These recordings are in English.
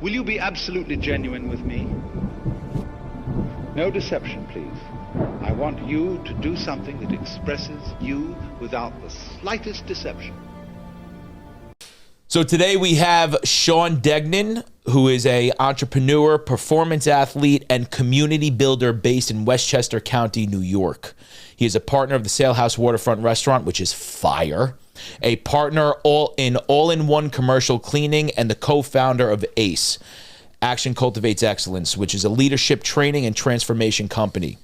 Will you be absolutely genuine with me? No deception, please. I want you to do something that expresses you without the slightest deception. So today we have Sean Degnan, who is an entrepreneur, performance athlete, and community builder based in Westchester County, New York. He is a partner of the Sail House Waterfront Restaurant, which is fire, a partner all-in-one commercial cleaning, and the co-founder of ACE, Action Cultivates Excellence, which is a leadership training and transformation company.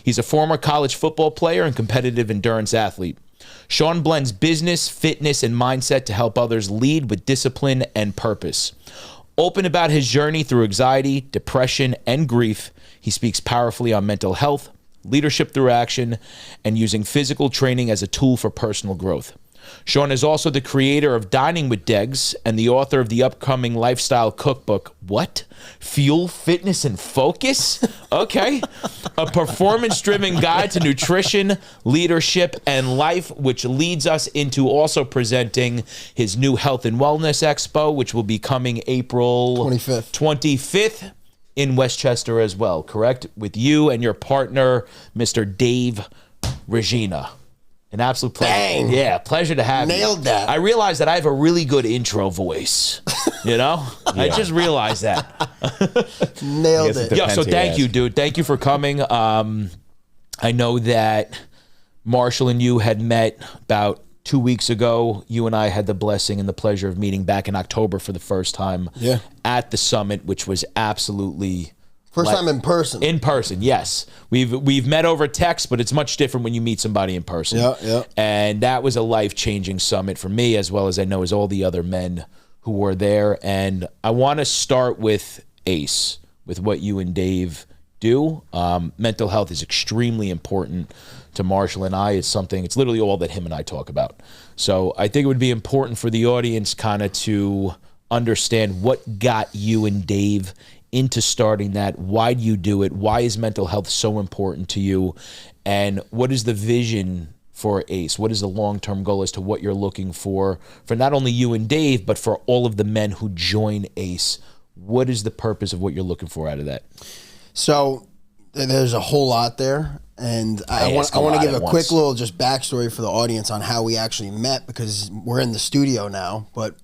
He's a former college football player and competitive endurance athlete. Sean blends business, fitness, and mindset to help others lead with discipline and purpose. Open about his journey through anxiety, depression, and grief, he speaks powerfully on mental health, leadership through action, and using physical training as a tool for personal growth. Sean is also the creator of Dining with Degs and the author of the upcoming lifestyle cookbook, What? Fuel, Fitness, and Focus? Okay. A performance-driven guide to nutrition, leadership, and life, which leads us into also presenting his new Health and Wellness Expo, which will be coming April 25th in Westchester as well, correct? With you and your partner, Mr. Dave Regina. An absolute pleasure. Bang. Yeah, pleasure to have you. Nailed that. I realized that I have a really good intro voice. You know? Yeah. I just realized that. Nailed it. Yeah, so thank you, dude. Thank you for coming. I know that Marshall and you had met about 2 weeks ago. You and I had the blessing and the pleasure of meeting back in October for the first time at the summit, which was absolutely... First time in person. In person, yes. We've met over text, but it's much different when you meet somebody in person. Yeah. And that was a life-changing summit for me, as well as I know as all the other men who were there. And I want to start with ACE, with what you and Dave do. Mental health is extremely important to Marshall and I. It's literally all that him and I talk about. So I think it would be important for the audience kind of to understand what got you and Dave into starting that. Why do you do it? Why is mental health so important to you? And what is the vision for ACE? What is the long-term goal as to what you're looking for not only you and Dave, but for all of the men who join ACE? What is the purpose of what you're looking for out of that? So there's a whole lot there. And I want to give a quick little just backstory for the audience on how we actually met, because we're in the studio now, but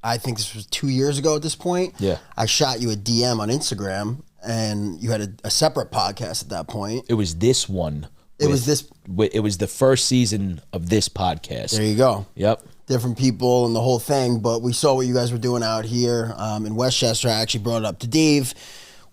I think this was 2 years ago at this point. Yeah. I shot you a DM on Instagram, and you had a separate podcast at that point. It was this one. It was the first season of this podcast. There you go. Yep. Different people and the whole thing, but we saw what you guys were doing out here in Westchester. I actually brought it up to Dave.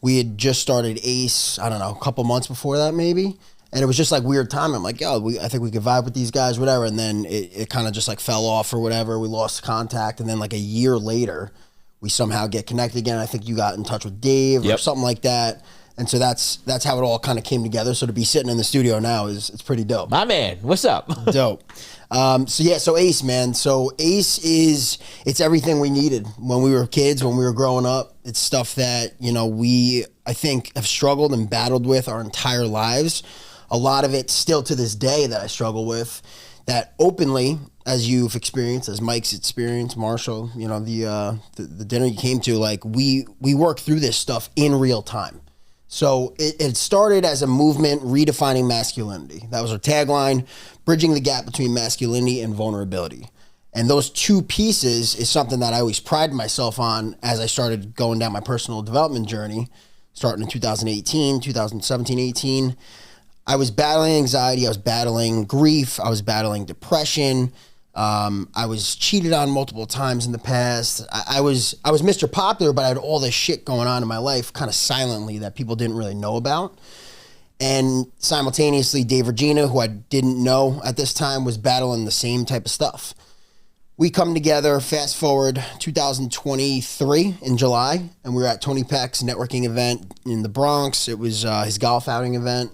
We had just started ACE, I don't know, a couple months before that maybe. And it was just like weird timing. I'm like, yo, I think we could vibe with these guys, whatever. And then it kind of just like fell off or whatever. We lost contact. And then like a year later, we somehow get connected again. I think you got in touch with Dave or something like that. And so that's how it all kind of came together. So to be sitting in the studio now it's pretty dope. My man, what's up? Dope. So ACE, man. So ACE it's everything we needed when we were kids, when we were growing up. It's stuff that, we, I think, have struggled and battled with our entire lives. A lot of it still to this day that I struggle with, that openly, as you've experienced, as Mike's experienced, Marshall, the dinner you came to, like we work through this stuff in real time. So it started as a movement redefining masculinity. That was our tagline, bridging the gap between masculinity and vulnerability. And those two pieces is something that I always pride myself on as I started going down my personal development journey, starting in 2017, 18. I was battling anxiety, I was battling grief, I was battling depression. I was cheated on multiple times in the past. I was Mr. Popular, but I had all this shit going on in my life kind of silently that people didn't really know about. And simultaneously, Dave Regina, who I didn't know at this time, was battling the same type of stuff. We come together, fast forward 2023 in July, and we were at Tony Peck's networking event in the Bronx. It was his golf outing event.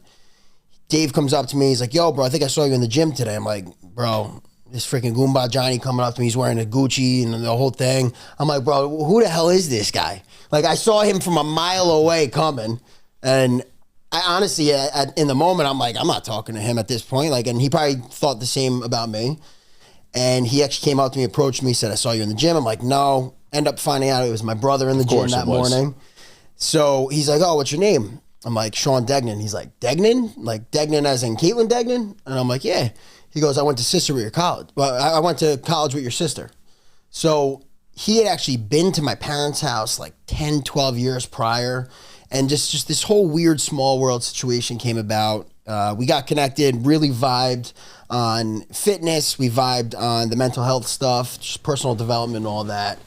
Dave comes up to me. He's like, yo, bro, I think I saw you in the gym today. I'm like, bro, this freaking Goomba Johnny coming up to me. He's wearing a Gucci and the whole thing. I'm like, bro, who the hell is this guy? Like, I saw him from a mile away coming. And I honestly, in the moment, I'm like, I'm not talking to him at this point. Like, and he probably thought the same about me. And he actually came out to me, approached me, said, I saw you in the gym. I'm like, no. end up finding out it was my brother in the gym that it was. morning. So he's like, oh, what's your name? I'm like, Sean Degnan. He's like, Degnan? Like Degnan as in Caitlin Degnan? And I'm like, yeah. He goes, I went to Cicero College. Well, I went to college with your sister. So he had actually been to my parents' house like 10, 12 years prior. And just this whole weird small world situation came about. We got connected, really vibed on fitness. We vibed on the mental health stuff, just personal development, all that.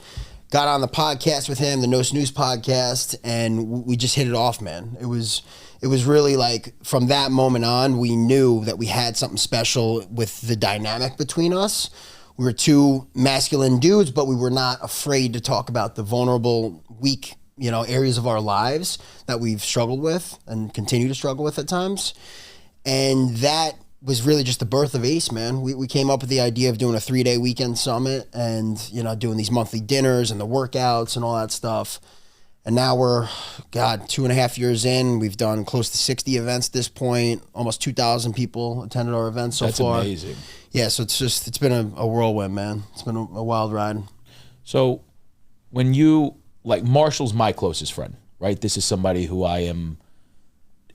Got on the podcast with him, the No Snooze podcast, and we just hit it off, man. It was really like from that moment on, we knew that we had something special with the dynamic between us. We were two masculine dudes, but we were not afraid to talk about the vulnerable, weak, areas of our lives that we've struggled with and continue to struggle with at times. And that was really just the birth of ACE, man. We came up with the idea of doing a 3-day weekend summit and, doing these monthly dinners and the workouts and all that stuff. And now we're, 2.5 years in. We've done close to 60 events at this point. Almost 2,000 people attended our events so far. That's amazing. Yeah, so it's been a whirlwind, man. It's been a wild ride. So when Marshall's my closest friend, right? This is somebody who I am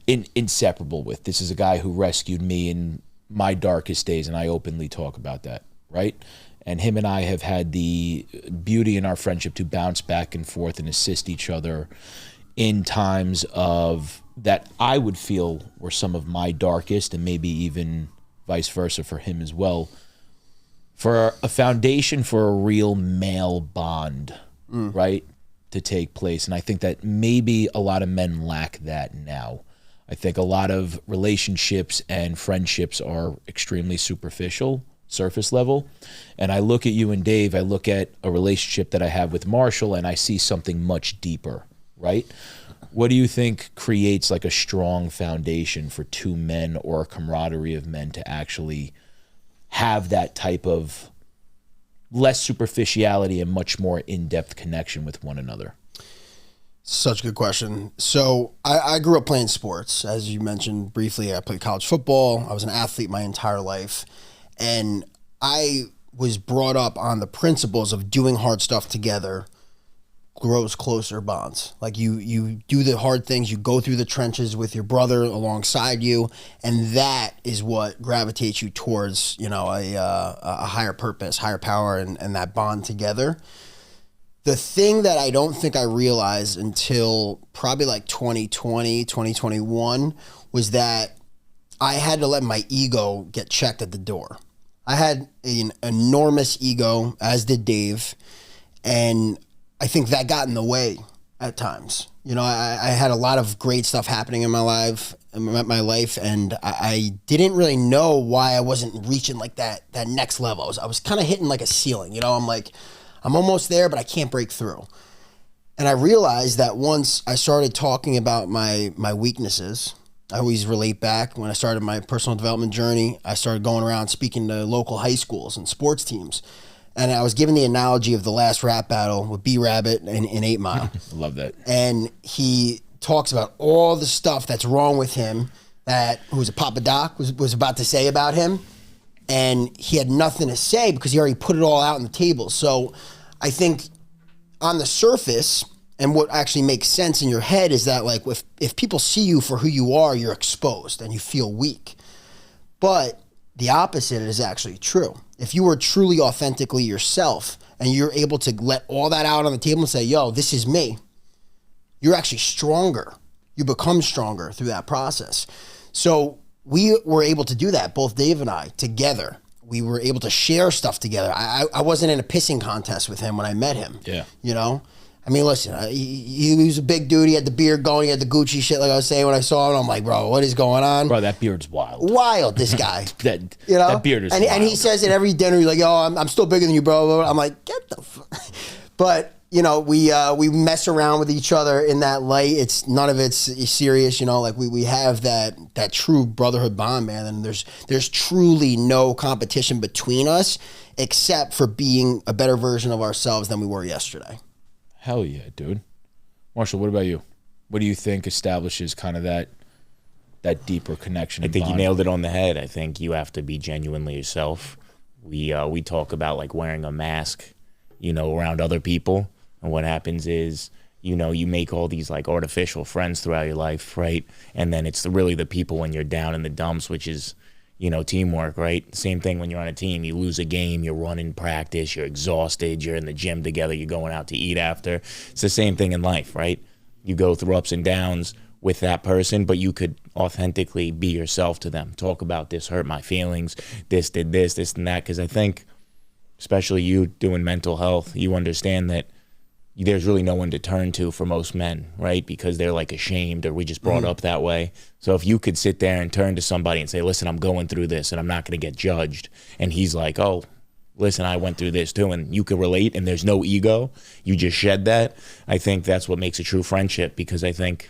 inseparable with. This is a guy who rescued me in my darkest days, and I openly talk about that, right? And him and I have had the beauty in our friendship to bounce back and forth and assist each other in times of that I would feel were some of my darkest, and maybe even vice versa for him as well. For a foundation for a real male bond, right, to take place. And I think that maybe a lot of men lack that now. I think a lot of relationships and friendships are extremely superficial, surface level. And I look at you and Dave, I look at a relationship that I have with Marshall, and I see something much deeper, right? What do you think creates like a strong foundation for two men or a camaraderie of men to actually have that type of less superficiality and much more in-depth connection with one another? Such a good question. So I grew up playing sports. As you mentioned briefly, I played college football. I was an athlete my entire life. And I was brought up on the principles of doing hard stuff together grows closer bonds. Like you do the hard things, you go through the trenches with your brother alongside you, and that is what gravitates you towards, a higher purpose, higher power, and that bond together. The thing that I don't think I realized until probably like 2020, 2021 was that I had to let my ego get checked at the door. I had an enormous ego, as did Dave, and I think that got in the way at times. I had a lot of great stuff happening in my life, and I didn't really know why I wasn't reaching like that next level. I was kind of hitting like a ceiling. I'm like, I'm almost there, but I can't break through. And I realized that once I started talking about my weaknesses, I always relate back when I started my personal development journey. I started going around speaking to local high schools and sports teams. And I was given the analogy of the last rap battle with B-Rabbit in 8 Mile. Love that. And he talks about all the stuff that's wrong with him that who's a Papa Doc was about to say about him. And he had nothing to say because he already put it all out on the table. So I think on the surface, and what actually makes sense in your head is that like if people see you for who you are, you're exposed and you feel weak. But the opposite is actually true. If you are truly authentically yourself and you're able to let all that out on the table and say, yo, this is me, you're actually stronger. You become stronger through that process. So we were able to do that, both Dave and I, together. We were able to share stuff together. I wasn't in a pissing contest with him when I met him. Yeah. I mean, listen, he was a big dude. He had the beard going. He had the Gucci shit, like I was saying when I saw him. I'm like, bro, what is going on? Bro, that beard's wild. Wild, this guy. that beard is wild. And he says at every dinner, he's like, yo, I'm still bigger than you, bro. I'm like, get the fuck. But, we mess around with each other in that light. None of it's serious, like we have that true brotherhood bond, man. And there's truly no competition between us except for being a better version of ourselves than we were yesterday. Hell yeah, dude. Marshall, what about you? What do you think establishes kind of that deeper connection? I think you nailed it on the head. I think you have to be genuinely yourself. We talk about like wearing a mask, around other people. And what happens is, you know, you make all these like artificial friends throughout your life, right? And then it's really the people when you're down in the dumps, which is, you know, teamwork, right? Same thing when you're on a team. You lose a game, you're running practice, you're exhausted, you're in the gym together, you're going out to eat after. It's the same thing in life, right? You go through ups and downs with that person, but you could authentically be yourself to them. Talk about this hurt my feelings, this did this and that. Because I think, especially you doing mental health, you understand that there's really no one to turn to for most men, right? Because they're like ashamed or we just brought up that way. So if you could sit there and turn to somebody and say, listen, I'm going through this and I'm not going to get judged. And he's like, oh, listen, I went through this too. And you can relate and there's no ego. You just shed that. I think that's what makes a true friendship, because I think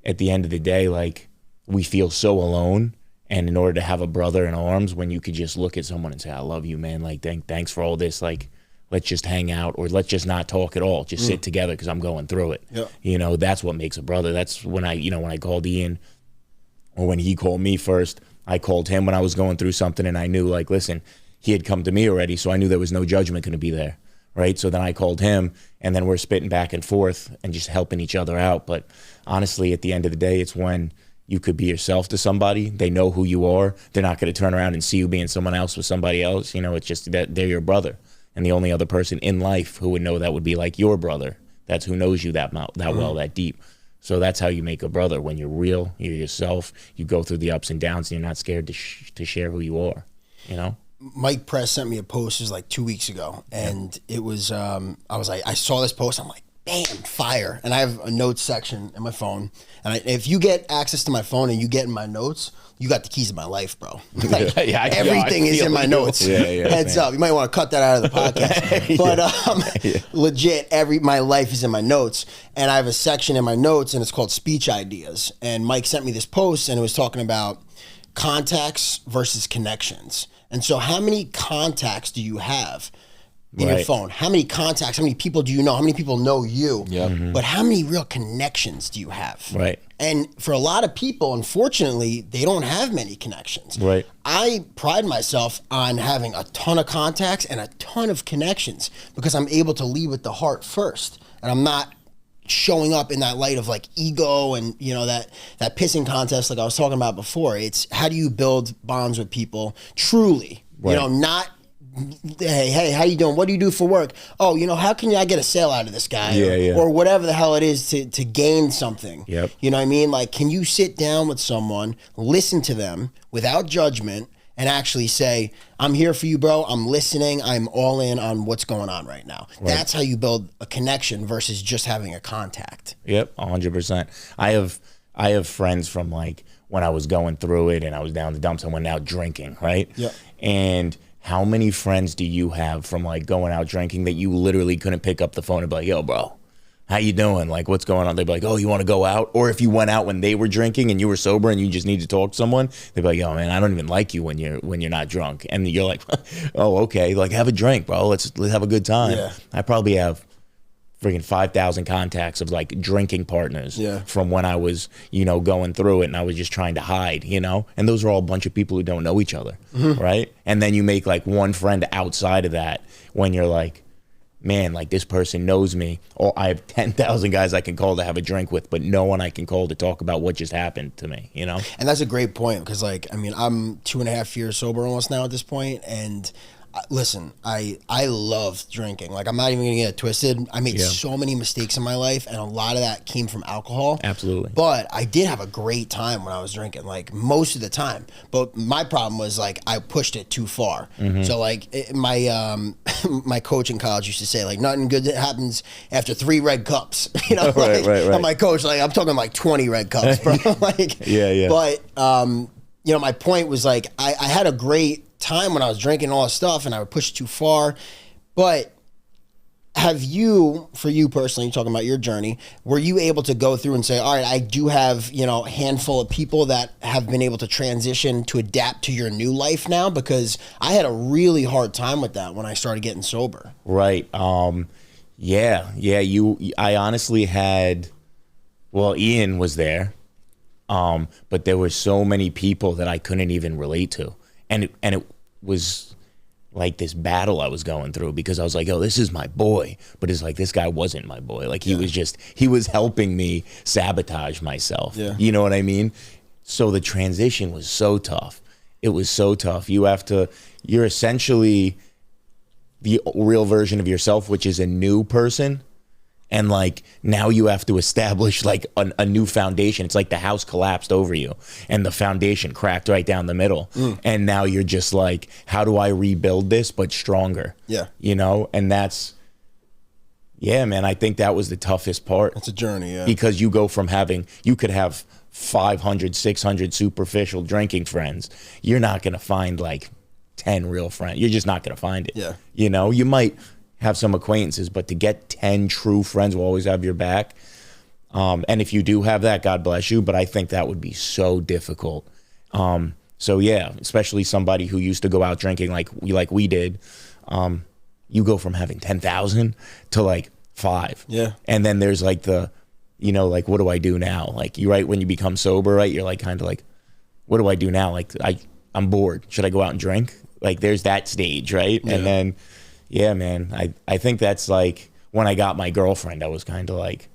at the end of the day, like, we feel so alone. And in order to have a brother in arms, when you could just look at someone and say, I love you, man. Like, thanks for all this. Like, let's just hang out, or let's just not talk at all. Just sit together because I'm going through it. Yeah. You know, that's what makes a brother. That's when when I called Ian, or when he called me first, I called him when I was going through something, and I knew, like, listen, he had come to me already, so I knew there was no judgment going to be there, right? So then I called him, and then we're spitting back and forth and just helping each other out. But honestly, at the end of the day, it's when you could be yourself to somebody. They know who you are. They're not going to turn around and see you being someone else with somebody else. You know, it's just that they're your brother. And the only other person in life who would know that would be like your brother. That's who knows you that well, that deep. So that's how you make a brother. When you're real, you're yourself, you go through the ups and downs, and you're not scared to share who you are, you know? Mike Press sent me a post, it was like 2 weeks ago, and it was, I was like, I saw this post, I'm like, bam, fire. And I have a notes section in my phone. And if you get access to my phone and you get in my notes, you got the keys to my life, bro. Like, everything is in my notes. Heads up. You might want to cut that out of the podcast. But legit, my life is in my notes. And I have a section in my notes, and it's called Speech Ideas. And Mike sent me this post, and it was talking about contacts versus connections. And so how many contacts do you have in your phone? How many contacts, how many people do you know? How many people know you? But how many real connections do you have? Right. And for a lot of people, unfortunately, they don't have many connections. Right. I pride myself on having a ton of contacts and a ton of connections, because I'm able to lead with the heart first. And I'm not showing up in that light of like ego and, you know, that pissing contest like I was talking about before. It's how do you build bonds with people truly? Right. You know, not, hey, how you doing? What do you do for work? Oh, you know, how can I get a sale out of this guy? Or whatever the hell it is to gain something. You know what I mean? Like, can you sit down with someone, listen to them without judgment, and actually say, I'm here for you, bro. I'm listening. I'm all in on what's going on right now. Right. That's how you build a connection versus just having a contact. 100%. I have friends from like when I was going through it and I was down in the dumps, I went out drinking, right? And how many friends do you have from like going out drinking that you literally couldn't pick up the phone and be like, yo, bro, how you doing? Like, what's going on? They'd be like, oh, you want to go out? Or if you went out when they were drinking and you were sober and you just need to talk to someone, they'd be like, yo, man, I don't even like you when you're not drunk. And you're like, oh, okay, like have a drink, bro. Let's have a good time. I probably have freaking 5,000 contacts of like drinking partners from when I was, you know, going through it and I was just trying to hide, you know? And those are all a bunch of people who don't know each other, right? And then you make like one friend outside of that when you're like, man, like this person knows me. Or I have 10,000 guys I can call to have a drink with, but no one I can call to talk about what just happened to me, you know? And that's a great point, because like, I mean, I'm 2.5 years sober almost now at this point, and listen, I love drinking. Like, I'm not even gonna get it twisted. I made so many mistakes in my life, and a lot of that came from alcohol. Absolutely. But I did have a great time when I was drinking, like most of the time. But my problem was like I pushed it too far. So like my my coach in college used to say like nothing good that happens after 3 red cups. You know, like, right. My coach, like I'm talking like 20 red cups, bro. Like But you know, my point was like I had a great time when I was drinking all this stuff, and I would push it too far. But have you, for you personally, talking about your journey, were you able to go through and say, all right, I do have, you know, a handful of people that have been able to transition to adapt to your new life now? Because I had a really hard time with that when I started getting sober. Right. I honestly had, well, Ian was there, but there were so many people that I couldn't even relate to. And it was, like this battle I was going through, because I was like, oh, this is my boy. But it's like, this guy wasn't my boy. Like he was helping me sabotage myself. Yeah. You know what I mean? So the transition was so tough. It was so tough. You're essentially the real version of yourself, which is a new person. And like now you have to establish like a new foundation. It's like the house collapsed over you and the foundation cracked right down the middle. And now you're just like, how do I rebuild this but stronger? Yeah. You know, and yeah, man, I think that was the toughest part. It's a journey, yeah. Because you go from you could have 500, 600 superficial drinking friends. You're not going to find like 10 real friends. You're just not going to find it. Yeah. You know, you might have some acquaintances, but to get 10 true friends will always have your back. And if you do have that, God bless you. But I think that would be so difficult. So yeah, especially somebody who used to go out drinking like we did. You go from having 10,000 to like 5. Yeah. And then there's like like, what do I do now? Like when you become sober, right? You're like, kind of like, what do I do now? Like I'm bored. Should I go out and drink? Like there's that stage, right? Yeah. And then, yeah, man, I think that's like when I got my girlfriend, I was kind of like,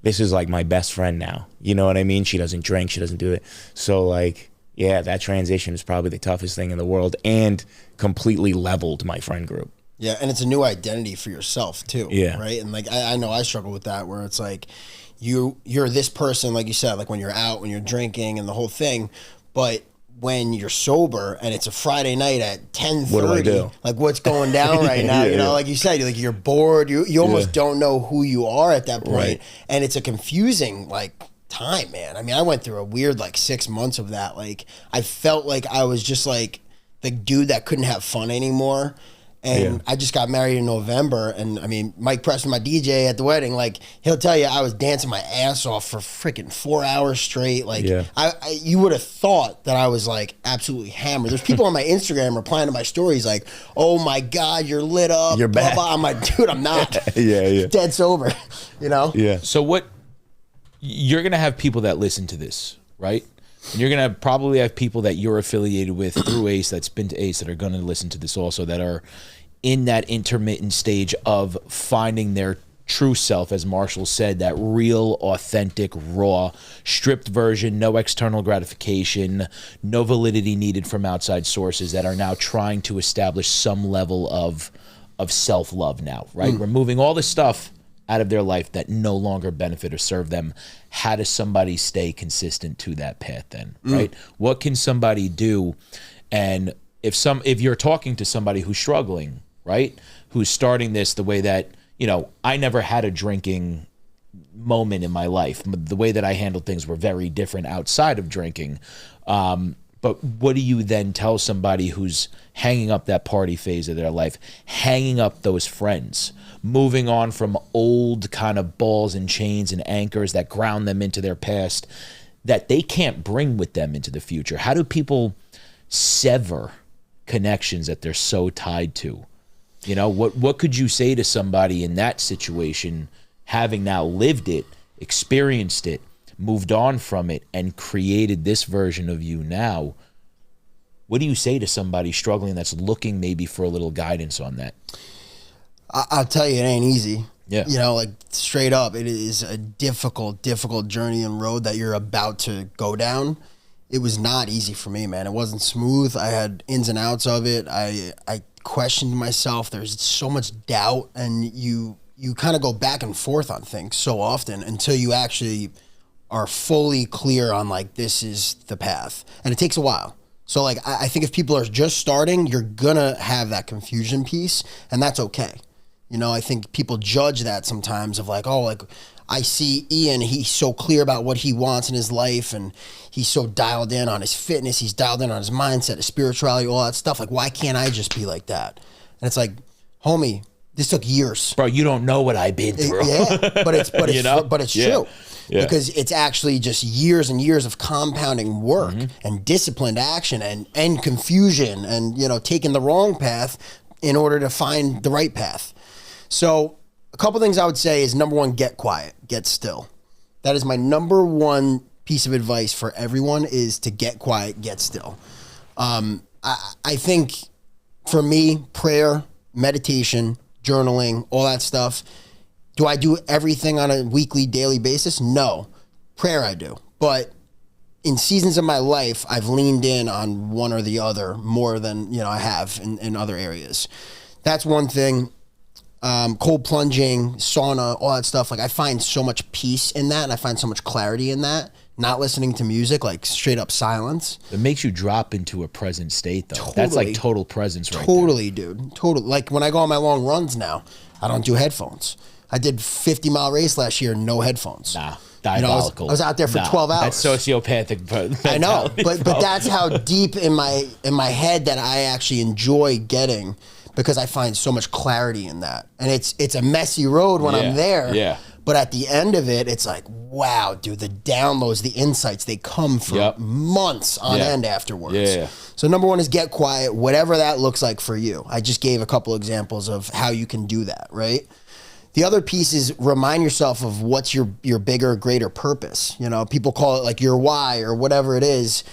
this is like my best friend now. You know what I mean? She doesn't drink. She doesn't do it. So like, yeah, that transition is probably the toughest thing in the world and completely leveled my friend group. Yeah, and it's a new identity for yourself too. Yeah. Right? And like I know I struggle with that, where it's like you're this person, like you said, like when you're out, when you're drinking and the whole thing, but when you're sober and it's a Friday night at 10:30, what do I do? Like what's going down right now? You know, like you said, like you're bored. You almost don't know who you are at that point. Right. And it's a confusing like time, man. I mean, I went through a weird like 6 months of that. Like I felt like I was just like the dude that couldn't have fun anymore. And I just got married in November, and I mean, Mike Preston, my DJ at the wedding, like he'll tell you I was dancing my ass off for freaking 4 hours straight. Like you would have thought that I was like absolutely hammered. There's people on my Instagram replying to my stories like, "Oh my God, you're lit up." You're back. Blah, blah. I'm like, dude, I'm not. Yeah. Dead sober. You know. Yeah. So you're gonna have people that listen to this, right? And you're going to probably have people that you're affiliated with through ACE, that's been to ACE, that are going to listen to this also, that are in that intermittent stage of finding their true self, as Marshall said, that real, authentic, raw, stripped version, no external gratification, no validity needed from outside sources, that are now trying to establish some level of self-love now, right? Removing all the stuff out of their life that no longer benefit or serve them. How does somebody stay consistent to that path then, right? What can somebody do? And if you're talking to somebody who's struggling, right, who's starting this the way that, you know, I never had a drinking moment in my life. The way that I handled things were very different outside of drinking. But what do you then tell somebody who's hanging up that party phase of their life, hanging up those friends, moving on from old kind of balls and chains and anchors that ground them into their past that they can't bring with them into the future? How do people sever connections that they're so tied to? You know, what could you say to somebody in that situation, having now lived it, experienced it, moved on from it, and created this version of you now? What do you say to somebody struggling that's looking maybe for a little guidance on that? I'll tell you, it ain't easy. Yeah. You know, like straight up, it is a difficult journey and road that you're about to go down. It was not easy for me, man. It wasn't smooth. I had ins and outs of it. I questioned myself. There's so much doubt, and you kind of go back and forth on things so often until you actually are fully clear on like, this is the path. And it takes a while. So like, I think if people are just starting, you're gonna have that confusion piece, and that's okay. You know, I think people judge that sometimes of like, oh, like I see Ian, he's so clear about what he wants in his life, and he's so dialed in on his fitness, he's dialed in on his mindset, his spirituality, all that stuff. Like, why can't I just be like that? And it's like, homie, this took years. Bro, you don't know what I've been through. Yeah, but it's true. Yeah. Because it's actually just years and years of compounding work and disciplined action and confusion and, you know, taking the wrong path in order to find the right path. So a couple things I would say is, number one, get quiet, get still. That is my number one piece of advice for everyone, is to get quiet, get still. I think for me, prayer, meditation, journaling, all that stuff. Do I do everything on a weekly, daily basis? No. Prayer I do. But in seasons of my life, I've leaned in on one or the other more than, I have in other areas. That's one thing. Cold plunging, sauna, all that stuff. Like, I find so much peace in that, and I find so much clarity in that. Not listening to music, like straight up silence. It makes you drop into a present state, though. Totally. That's like total presence right Totally, dude. Totally. Like, when I go on my long runs now, I don't do headphones. I did 50-mile race last year, no headphones. Nah, diabolical. I was out there for 12 hours. That's sociopathic. I know, but that's how deep in my head that I actually enjoy getting, because I find so much clarity in that. And it's a messy road when I'm there. Yeah. But at the end of it, it's like, wow, dude, the downloads, the insights, they come for months on end afterwards. Yeah. So number one is get quiet, whatever that looks like for you. I just gave a couple examples of how you can do that, right? The other piece is remind yourself of what's your bigger, greater purpose. People call it like your why or whatever it is.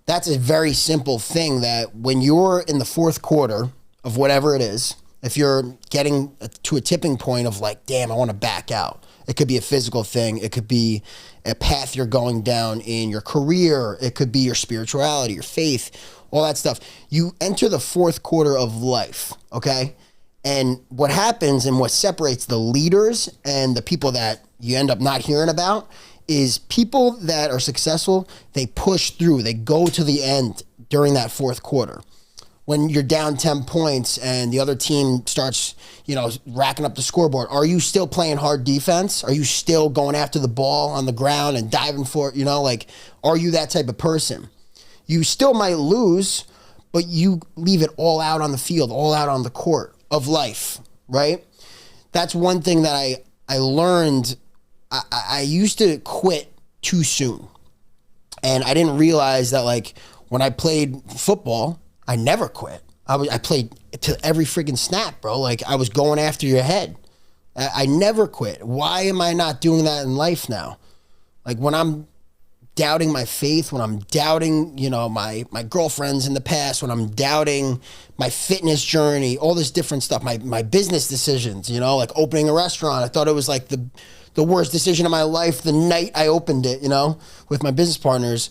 That's a very simple thing that when you're in the fourth quarter of whatever it is, if you're getting to a tipping point of like, damn, I want to back out. It could be a physical thing. It could be a path you're going down in your career. It could be your spirituality, your faith, all that stuff. You enter the fourth quarter of life, okay? And what happens and what separates the leaders and the people that you end up not hearing about is people that are successful, they push through. They go to the end during that fourth quarter. When you're down 10 points and the other team starts, racking up the scoreboard, are you still playing hard defense? Are you still going after the ball on the ground and diving for it? Are you that type of person? You still might lose, but you leave it all out on the field, all out on the court of life, right? That's one thing that I learned. I used to quit too soon. And I didn't realize that, like, when I played football, I never quit. I played to every freaking snap, bro. Like, I was going after your head. I never quit. Why am I not doing that in life now? Like, when I'm doubting my faith, when I'm doubting, my girlfriends in the past, when I'm doubting my fitness journey, all this different stuff, my business decisions, like opening a restaurant. I thought it was like the worst decision of my life the night I opened it, with my business partners.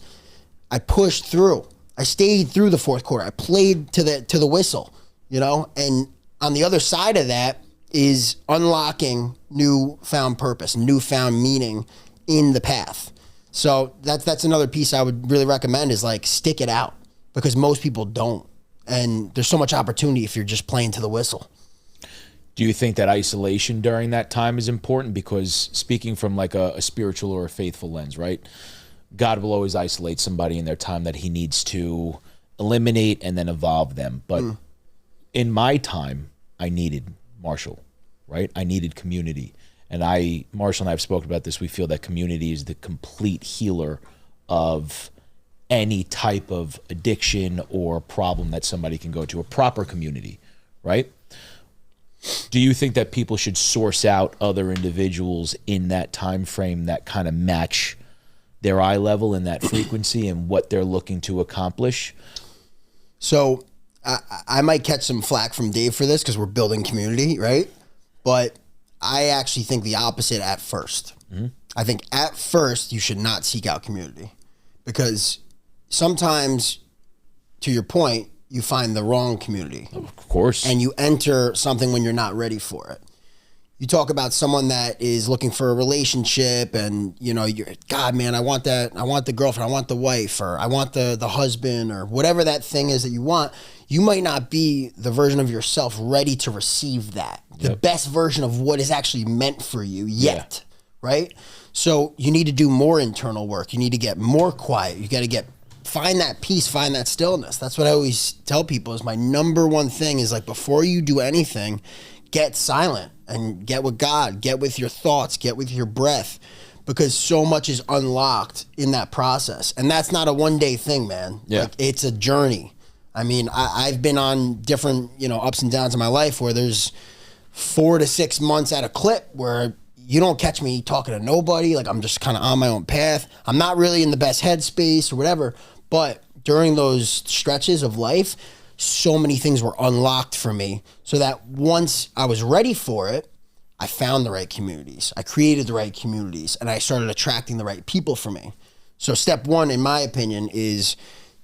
I pushed through. I stayed through the fourth quarter. I played to the whistle, and on the other side of that is unlocking newfound purpose, newfound meaning in the path. So that's another piece I would really recommend is like stick it out, because most people don't. And there's so much opportunity if you're just playing to the whistle. Do you think that isolation during that time is important? Because speaking from like a spiritual or a faithful lens, right? God will always isolate somebody in their time that he needs to eliminate and then evolve them. But in my time, I needed Marshall, right? I needed community. And Marshall and I have spoken about this. We feel that community is the complete healer of any type of addiction or problem that somebody can go to, a proper community, right? Do you think that people should source out other individuals in that time frame that kind of match their eye level and that frequency and what they're looking to accomplish? So I might catch some flack from Dave for this because we're building community, right? But I actually think the opposite at first. Mm-hmm. I think at first you should not seek out community, because sometimes, to your point, you find the wrong community. Of course. And you enter something when you're not ready for it. You talk about someone that is looking for a relationship and, you're, God, man, I want that. I want the girlfriend. I want the wife, or I want the husband, or whatever that thing is that you want. You might not be the version of yourself ready to receive that. The best version of what is actually meant for you yet, right? So you need to do more internal work. You need to get more quiet. You got to find that peace, find that stillness. That's what I always tell people is my number one thing is, like, before you do anything, get silent and get with God, get with your thoughts, get with your breath, because so much is unlocked in that process. And that's not a one-day thing, man. Yeah. Like, it's a journey. I mean, I've been on different, ups and downs in my life where there's 4 to 6 months at a clip where you don't catch me talking to nobody. Like, I'm just kind of on my own path. I'm not really in the best headspace or whatever. But during those stretches of life, so many things were unlocked for me, so that once I was ready for it, I found the right communities. I created the right communities, and I started attracting the right people for me. So step one, in my opinion, is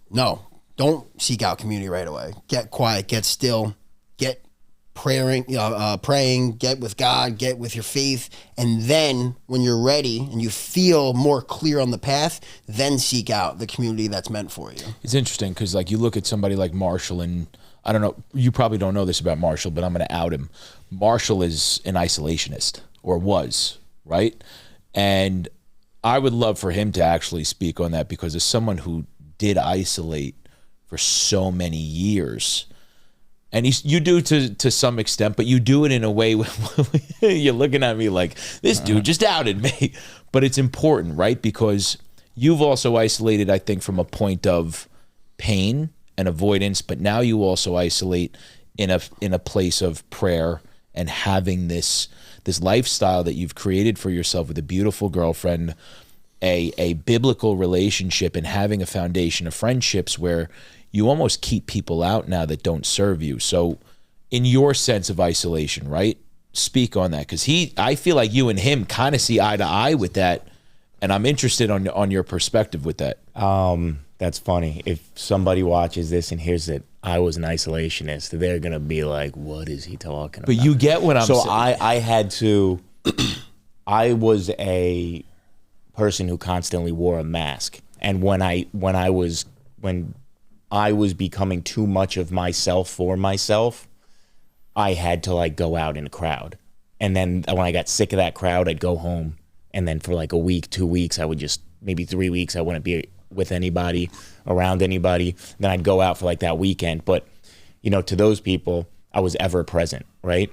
no, don't seek out community right away. Get quiet, get still, get praying, get with God, get with your faith, and then when you're ready and you feel more clear on the path, then seek out the community that's meant for you. It's interesting because like you look at somebody like Marshall, and I don't know, you probably don't know this about Marshall, but I'm going to out him. Marshall is an isolationist, or was, right? And I would love for him to actually speak on that, because as someone who did isolate for so many years, and you do to some extent, but you do it in a way where you're looking at me like, this dude just outed me. But it's important, right? Because you've also isolated, I think, from a point of pain and avoidance, but now you also isolate in a place of prayer and having this lifestyle that you've created for yourself with a beautiful girlfriend, a biblical relationship, and having a foundation of friendships where you almost keep people out now that don't serve you. So in your sense of isolation, right? Speak on that, because I feel like you and him kind of see eye to eye with that, and I'm interested on your perspective with that. That's funny. If somebody watches this and hears that I was an isolationist, they're going to be like, what is he talking about? But you get what I'm saying. So I had to, I was a person who constantly wore a mask. And when I was becoming too much of myself for myself, I had to like go out in a crowd. And then when I got sick of that crowd, I'd go home. And then for like a week, 2 weeks, I would just, maybe 3 weeks, I wouldn't be with anybody, around anybody. Then I'd go out for like that weekend. But, you know, to those people, I was ever present, right?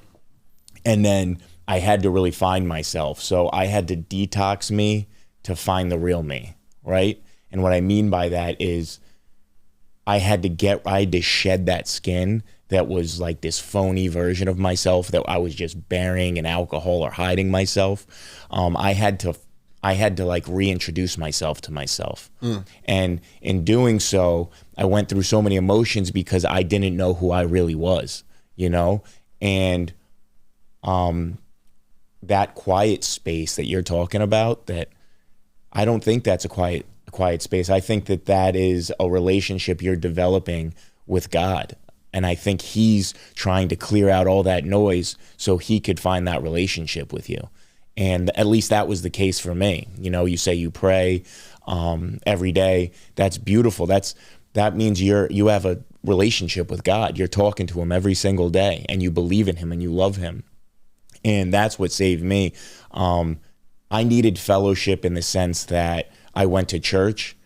And then I had to really find myself. So I had to detox me to find the real me, right? And what I mean by that is I had to shed that skin that was like this phony version of myself that I was just burying in alcohol or hiding myself. I had to like reintroduce myself to myself. And in doing so, I went through so many emotions because I didn't know who I really was, you know? And that quiet space that you're talking about, that I don't think that's a quiet space. I think that is a relationship you're developing with God. And I think he's trying to clear out all that noise so he could find that relationship with you. And at least that was the case for me. You know, you say you pray every day. That's beautiful. That means you have a relationship with God. You're talking to him every single day, and you believe in him and you love him. And that's what saved me. I needed fellowship in the sense that I went to church,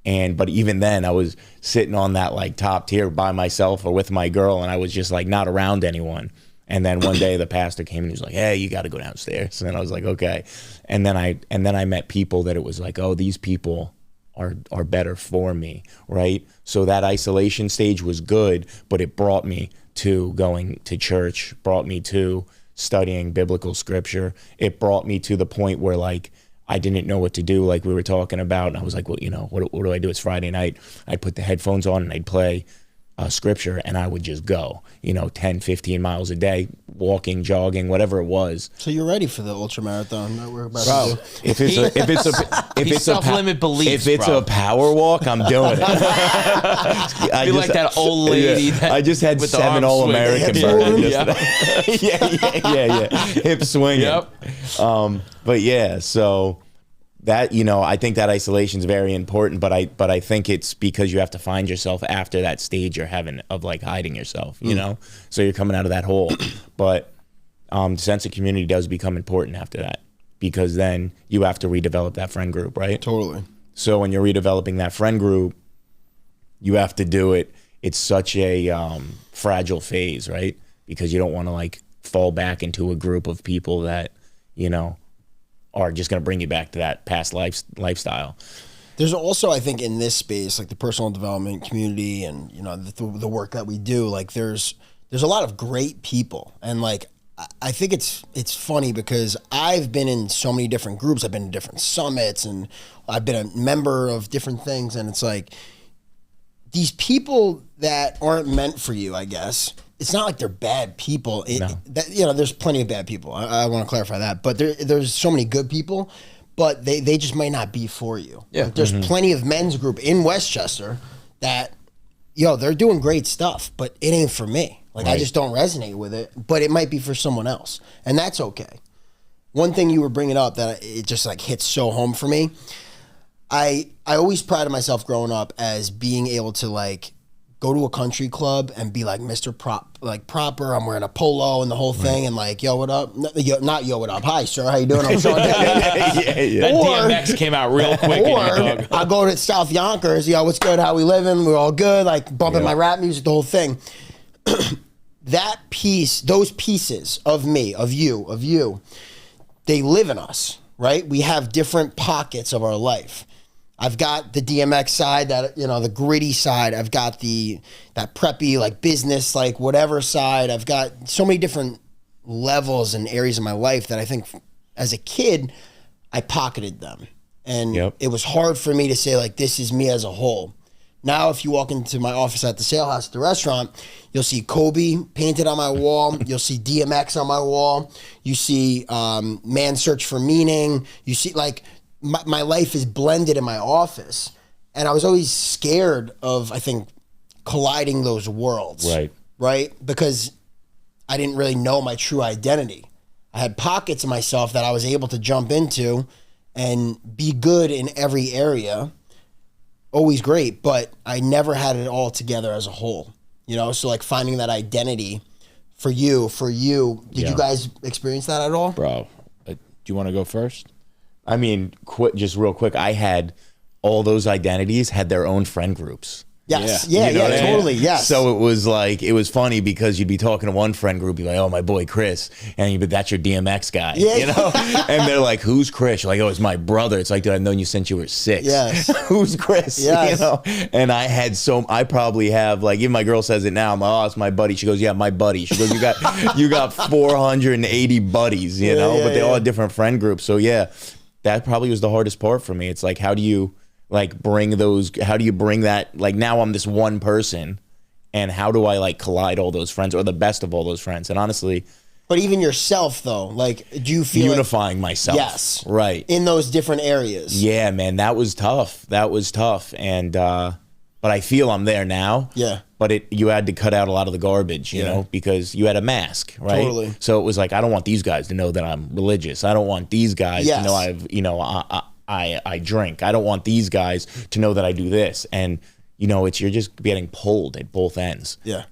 but even then I was sitting on that like top tier by myself or with my girl, and I was just like not around anyone. And then one day the pastor came and he was like, hey, you got to go downstairs. And I was like, okay. And then I met people that it was like, oh, these people are better for me, right? So that isolation stage was good, but it brought me to going to church, brought me to studying biblical scripture. It brought me to the point where like I didn't know what to do, like we were talking about. And I was like, well, you know, what do I do? It's Friday night. I'd put the headphones on and I'd play scripture, and I would just go, 10, 15 miles a day, walking, jogging, whatever it was. So you're ready for the ultra marathon that we're about to do? If it's a power walk, I'm doing it. I like that old lady. Yeah, I just had 7 All-American burgers yesterday. Yeah. Hip swinging. Yep. But yeah, so that, I think that isolation is very important, but I think it's because you have to find yourself after that stage you're having of like hiding yourself, so you're coming out of that hole. But the sense of community does become important after that, because then you have to redevelop that friend group, right? Totally. So when you're redeveloping that friend group, you have to do it. It's such a fragile phase, right? Because you don't want to like fall back into a group of people that, are just going to bring you back to that past lifestyle. There's also, I think, in this space, like the personal development community and, the work that we do, like there's a lot of great people. And like, I think it's funny because I've been in so many different groups. I've been in different summits and I've been a member of different things. And it's like, these people that aren't meant for you, I guess, it's not like they're bad people. There's plenty of bad people. I want to clarify that. But there's so many good people, but they just might not be for you. Yeah. Like, there's plenty of men's group in Westchester that, they're doing great stuff, but it ain't for me. Like, I just don't resonate with it, but it might be for someone else. And that's okay. One thing you were bringing up that it just like hits so home for me. I always prided myself growing up as being able to like go to a country club and be like Mr. Proper. I'm wearing a polo and the whole thing, and like, yo, what up? Not yo, what up? Hi, sir. How you doing? I'm Sean Degnan. That DMX came out real quick. Or I go to South Yonkers. What's good? How we living? We're all good. Like bumping my rap music, the whole thing. That piece, those pieces of me, of you, they live in us, right? We have different pockets of our life. I've got the DMX side, that the gritty side. I've got that preppy, like business, like whatever side. I've got so many different levels and areas of my life that I think as a kid, I pocketed them. And it was hard for me to say like, this is me as a whole. Now, if you walk into my office at the Sale House at the restaurant, you'll see Kobe painted on my wall. You'll see DMX on my wall. You see Man's Search for Meaning. You see like, my life is blended in my office, and I was always scared of, I think, colliding those worlds. Right? Because I didn't really know my true identity. I had pockets of myself that I was able to jump into and be good in every area. Always great, but I never had it all together as a whole. So like finding that identity for you. Did you guys experience that at all? Bro, do you want to go first? I mean, just real quick, I had all those identities had their own friend groups. Yes. Yeah, totally. Yes. So it was funny because you'd be talking to one friend group, you're like, oh, my boy Chris, and you'd be, that's your DMX guy, and they're like, who's Chris? You're like, oh, it's my brother. It's like, dude, I've known you since you were 6. Yes. Who's Chris? Yes. And I probably have, like, even my girl says it now, I'm like, oh, it's my buddy. She goes, yeah, my buddy. She goes, you got 480 buddies, but they all have different friend groups. So yeah, that probably was the hardest part for me. It's like, how do you bring that, like, now I'm this one person, and how do I like collide all those friends, or the best of all those friends? And honestly, but even yourself though, like, do you feel unifying myself? Yes. Right. In those different areas. Yeah, man, that was tough. And, but I feel I'm there now. Yeah. But you had to cut out a lot of the garbage, you know, because you had a mask, right? Totally. So it was like, I don't want these guys to know that I'm religious. I don't want these guys to know I drink. I don't want these guys to know that I do this. And, you're just getting pulled at both ends. Yeah.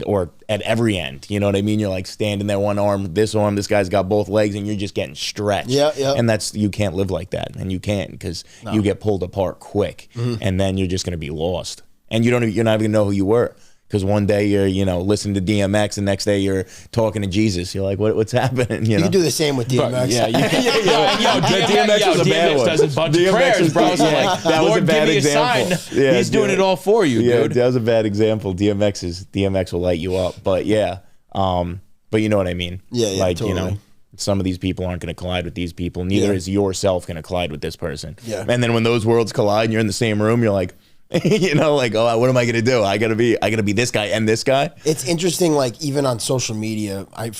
Or at every end. You know what I mean? You're like standing there, one arm, this guy's got both legs, and you're just getting stretched. Yeah. And you can't live like that. And you can't, because you get pulled apart quick. And then you're just going to be lost. And you're not even going to know who you were. Because one day you're, listening to DMX, and the next day you're talking to Jesus. You're like, what's happening? You can do the same with DMX. DMX was a bad one. Does a bunch of prayers, bro. So like, that was Lord, a bad give me example. a sign. He's doing it all for you, dude. That was a bad example. DMX will light you up. But yeah, but you know what I mean. Yeah, totally. Some of these people aren't going to collide with these people. Neither is yourself going to collide with this person. Yeah. And then when those worlds collide and you're in the same room, you're like, like, oh, what am I going to do? I gotta be this guy and this guy. It's interesting, like, even on social media, I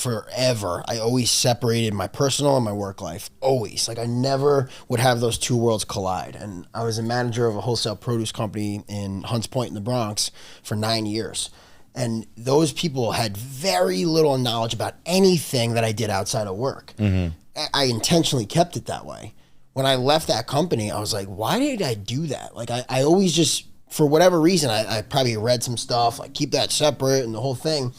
always separated my personal and my work life. Always. Like, I never would have those two worlds collide. And I was a manager of a wholesale produce company in Hunts Point in the Bronx for 9 years. And those people had very little knowledge about anything that I did outside of work. I intentionally kept it that way. When I left that company, I was like, why did I do that? Like, I always just, for whatever reason, I probably read some stuff, like, keep that separate and the whole thing.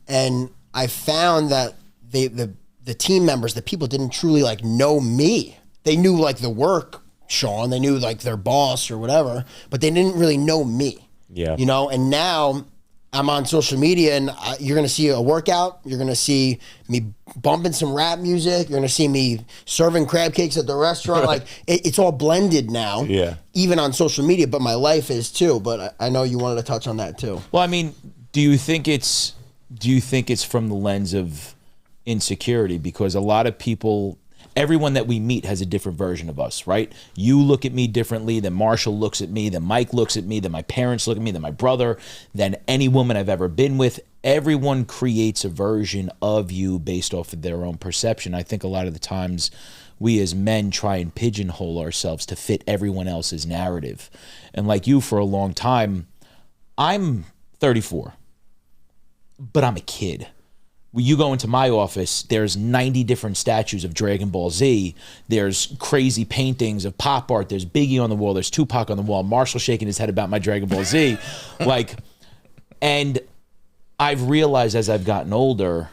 And I found that the team members, the people didn't truly, like, know me. They knew, like, the work, Sean. They knew, like, their boss or whatever, but they didn't really know me. Yeah. And now I'm on social media, and you're going to see a workout. You're going to see me bumping some rap music. You're going to see me serving crab cakes at the restaurant. Like, it's all blended now, even on social media, but my life is too. But I know you wanted to touch on that too. Well, I mean, do you think it's from the lens of insecurity? Because a lot of people everyone that we meet has a different version of us, right? You look at me differently than Marshall looks at me, than Mike looks at me, than my parents look at me, than my brother, than any woman I've ever been with. Everyone creates a version of you based off of their own perception. I think a lot of the times we as men try and pigeonhole ourselves to fit everyone else's narrative. And like you, for a long time, I'm 34, but I'm a kid. When you go into my office, there's 90 different statues of Dragon Ball Z. There's crazy paintings of pop art. There's Biggie on the wall. There's Tupac on the wall. Marshall shaking his head about my Dragon Ball Z. And I've realized as I've gotten older,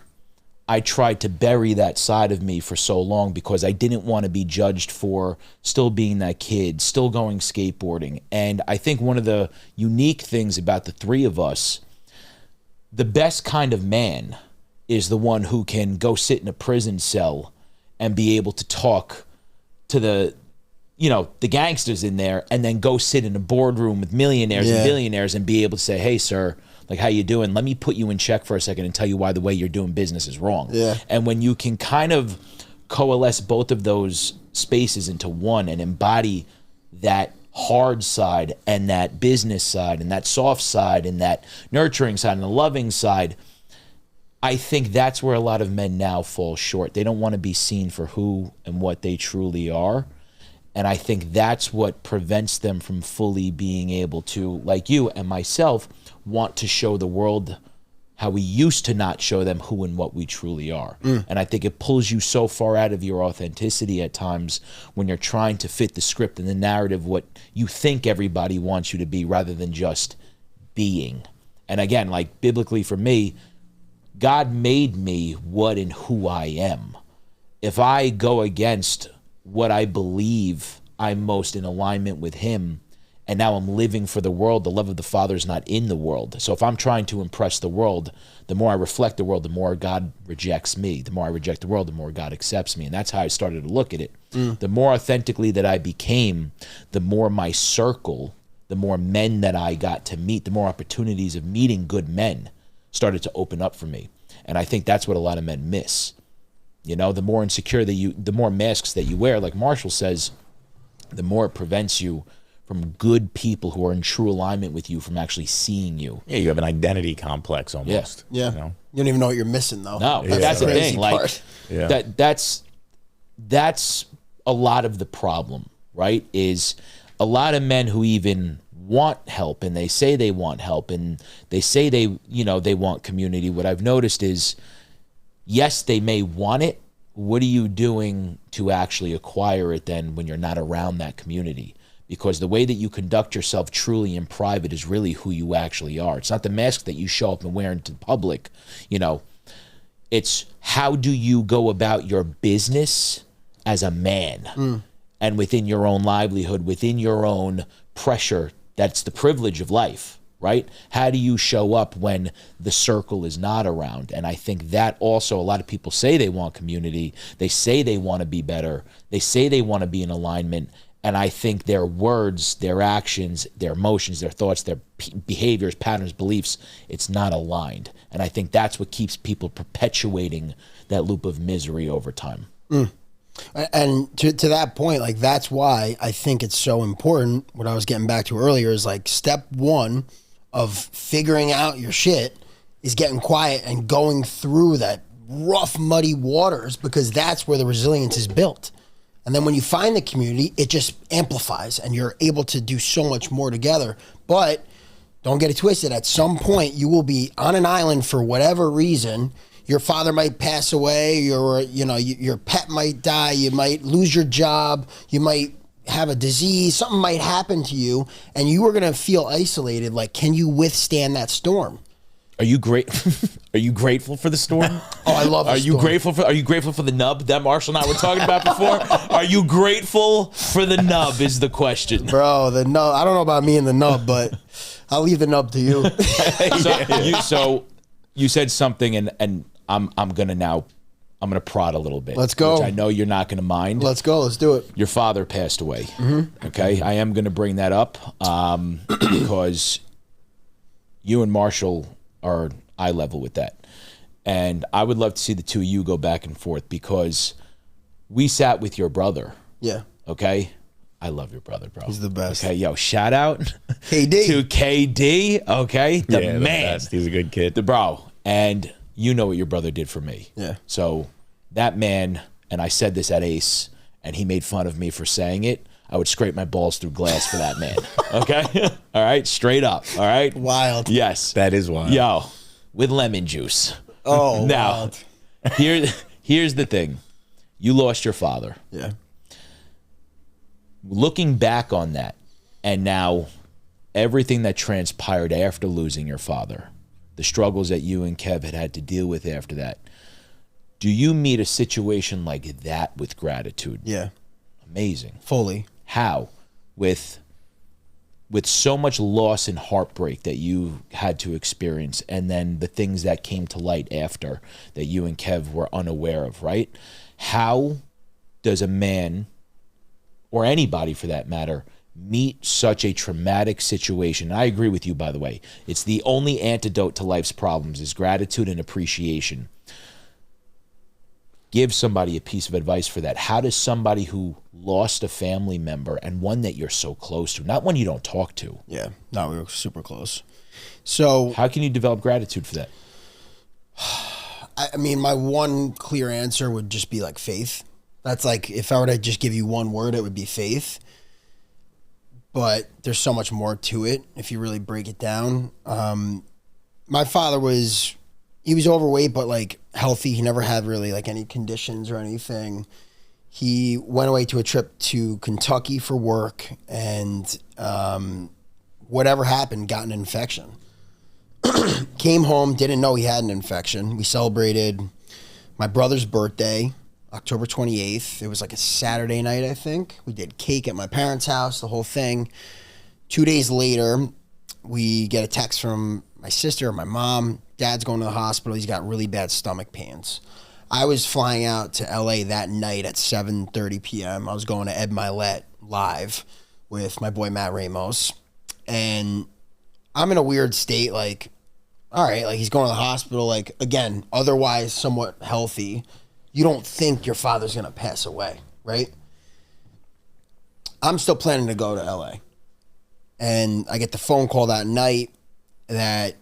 I tried to bury that side of me for so long because I didn't want to be judged for still being that kid, still going skateboarding. And I think one of the unique things about the three of us, the best kind of man is the one who can go sit in a prison cell and be able to talk to the gangsters in there, and then go sit in a boardroom with millionaires and billionaires and be able to say, hey, sir, like, how you doing? Let me put you in check for a second and tell you why the way you're doing business is wrong. Yeah. And when you can kind of coalesce both of those spaces into one and embody that hard side and that business side and that soft side and that nurturing side and the loving side, I think that's where a lot of men now fall short. They don't want to be seen for who and what they truly are. And I think that's what prevents them from fully being able to, like you and myself, want to show the world how we used to not show them who and what we truly are. And I think it pulls you so far out of your authenticity at times when you're trying to fit the script and the narrative, what you think everybody wants you to be, rather than just being. And again, like biblically for me, God made me what and who I am. If I go against what I believe I'm most in alignment with him, and now I'm living for the world, the love of the Father is not in the world. So if I'm trying to impress the world, the more I reflect the world, the more God rejects me. The more I reject the world, the more God accepts me. And that's how I started to look at it. The more authentically that I became, the more my circle, the more men that I got to meet, the more opportunities of meeting good men started to open up for me. And I think that's what a lot of men miss. You know, the more insecure that the more masks that you wear, like Marshall says, the more it prevents you from good people who are in true alignment with you from actually seeing you. Yeah, you have an identity complex almost. Yeah. You know? You don't even know what you're missing, though. No, that's the thing. Like, that's a lot of the problem, right? Is a lot of men who even want help, and they say they want help, and they say they want community. What I've noticed is, yes, they may want it. What are you doing to actually acquire it then when you're not around that community? Because the way that you conduct yourself truly in private is really who you actually are. It's not the mask that you show up and wear into public. You know, it's how do you go about your business as a man and within your own livelihood, within your own pressure. That's the privilege of life, right? How do you show up when the circle is not around? And I think that also, a lot of people say they want community. They say they want to be better. They say they want to be in alignment. And I think their words, their actions, their emotions, their thoughts, their behaviors, patterns, beliefs, it's not aligned. And I think that's what keeps people perpetuating that loop of misery over time. And to that point, like, that's why I think it's so important. What I was getting back to earlier is, like, step one of figuring out your shit is getting quiet and going through that rough, muddy waters, because that's where the resilience is built. And then when you find the community, it just amplifies and you're able to do so much more together. But don't get it twisted. At some point, you will be on an island for whatever reason. Your father might pass away, your pet might die, you might lose your job, you might have a disease, something might happen to you, and you are going to feel isolated. Like, can you withstand that storm? Are you Are you grateful for the storm? Oh, I love the storm. Are you grateful for the nub that Marshall and I were talking about before? Are you grateful for the nub is the question. Bro, the nub, I don't know about me and the nub, but I'll leave the nub to you. So you said something, and I'm gonna prod a little bit. Let's go. Which I know you're not gonna mind. Let's go. Let's do it. Your father passed away. Okay, I am gonna bring that up because you and Marshall are eye level with that, and I would love to see the two of you go back and forth, because we sat with your brother. Yeah. Okay. I love your brother, bro. He's the best. Okay, yo, shout out KD. to KD. Okay, the Yeah, the man. best. He's a good kid. The bro. And you know what your brother did for me. Yeah. So that man, and I said this at Ace, and he made fun of me for saying it. I would scrape my balls through glass for that man. Okay? All right? Straight up. All right? Wild. Yes. That is wild. Yo, with lemon juice. Oh, Now, wild. here's the thing. You lost your father. Yeah. Looking back on that, and now everything that transpired after losing your father, the struggles that you and Kev had to deal with after that, do you meet a situation like that with gratitude? Yeah. Amazing. Fully. How? With so much loss and heartbreak that you had to experience, and then the things that came to light after that you and Kev were unaware of, right? How does a man, or anybody for that matter, meet such a traumatic situation? I agree with you, by the way. It's the only antidote to life's problems is gratitude and appreciation. Give somebody a piece of advice for that. How does somebody who lost a family member, and one that you're so close to, not one you don't talk to, Yeah. No, we were super close. So, how can you develop gratitude for that? I mean, my one clear answer would just be like faith. That's like, if I were to just give you one word, it would be faith. But there's so much more to it if you really break it down. My father he was overweight, but like healthy. He never had really like any conditions or anything. He went away to a trip to Kentucky for work, and whatever happened, got an infection. Came home, didn't know he had an infection. We celebrated my brother's birthday, October 28th. It was like a Saturday night, I think. We did cake at my parents' house, the whole thing. 2 days later, we get a text from my sister or my mom. Dad's going to the hospital. He's got really bad stomach pains. I was flying out to LA that night at 7:30 p.m. I was going to Ed Milet live with my boy Matt Ramos. And I'm in a weird state, like, all right, like he's going to the hospital, like, again, otherwise somewhat healthy. You don't think your father's going to pass away, right? I'm still planning to go to LA. And I get the phone call that night that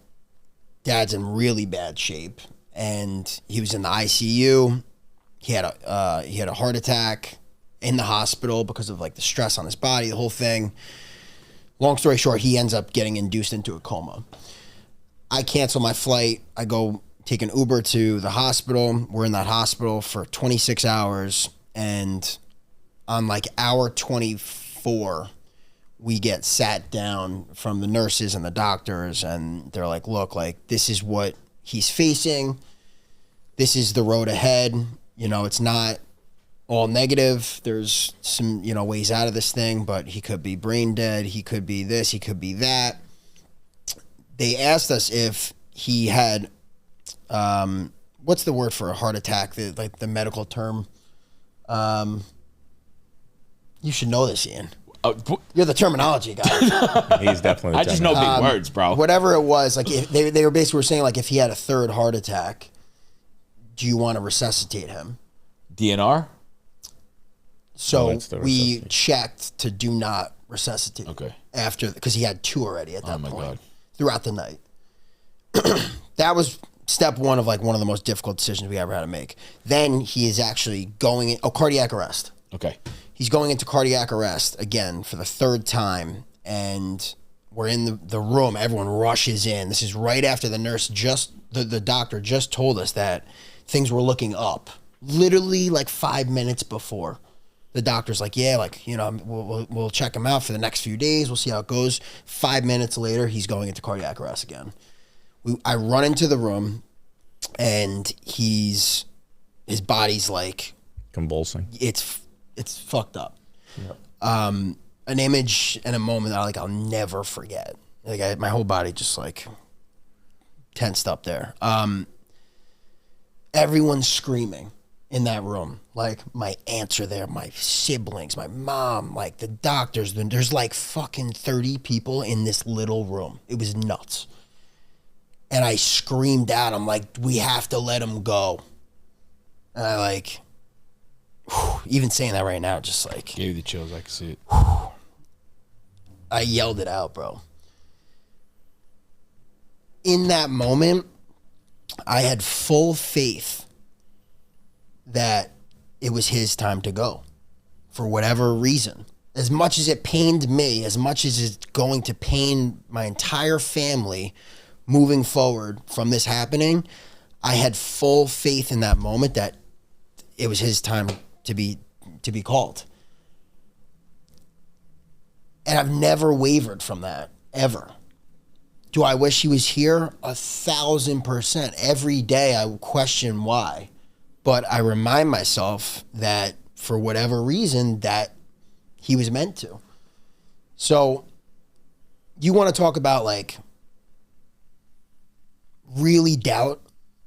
Dad's in really bad shape, and he was in the ICU. He had a heart attack in the hospital because of like the stress on his body, the whole thing. Long story short, he ends up getting induced into a coma. I cancel my flight. I go take an Uber to the hospital. We're in that hospital for 26 hours, and on like hour 24, we get sat down from the nurses and the doctors, and they're like, look, like, this is what he's facing. This is the road ahead. You know, it's not all negative. There's some, ways out of this thing, but he could be brain dead. He could be this. He could be that. They asked us if he had, what's the word for a heart attack? The medical term. You should know this, Ian. You're the terminology guy. He's definitely. I just know big words, bro. Whatever it was, like if they were basically saying like if he had a third heart attack, do you want to resuscitate him? DNR? So that's the we resuscitate. checked to do not resuscitate. Okay. After, because he had 2 already at that my point. God. Throughout the night. That was step one of like one of the most difficult decisions we ever had to make. Then he is actually going in, cardiac arrest. Okay. He's going into cardiac arrest again for the 3rd time, and we're in the room. Everyone rushes in. This is right after the nurse the doctor just told us that things were looking up. Literally like 5 minutes before. The doctor's like, yeah, like, we'll check him out for the next few days. We'll see how it goes. 5 minutes later, he's going into cardiac arrest again. I run into the room, and his body's like convulsing. It's fucked up. Yep. An image and a moment that I'll never forget. Like my whole body just like tensed up there. Everyone's screaming in that room. Like my aunts are there, my siblings, my mom, like the doctors. There's like fucking 30 people in this little room. It was nuts. And I screamed out, I'm like, we have to let him go. And I even saying that right now, just like Gave you the chills. I can see it. I yelled it out, bro. In that moment, I had full faith that it was his time to go for whatever reason. As much as it pained me, as much as it's going to pain my entire family moving forward from this happening, I had full faith in that moment that it was his time to be called. And I've never wavered from that, ever. Do I wish he was here? 1,000%. Every day I question why. But I remind myself that for whatever reason that he was meant to. So you want to talk about like really doubt,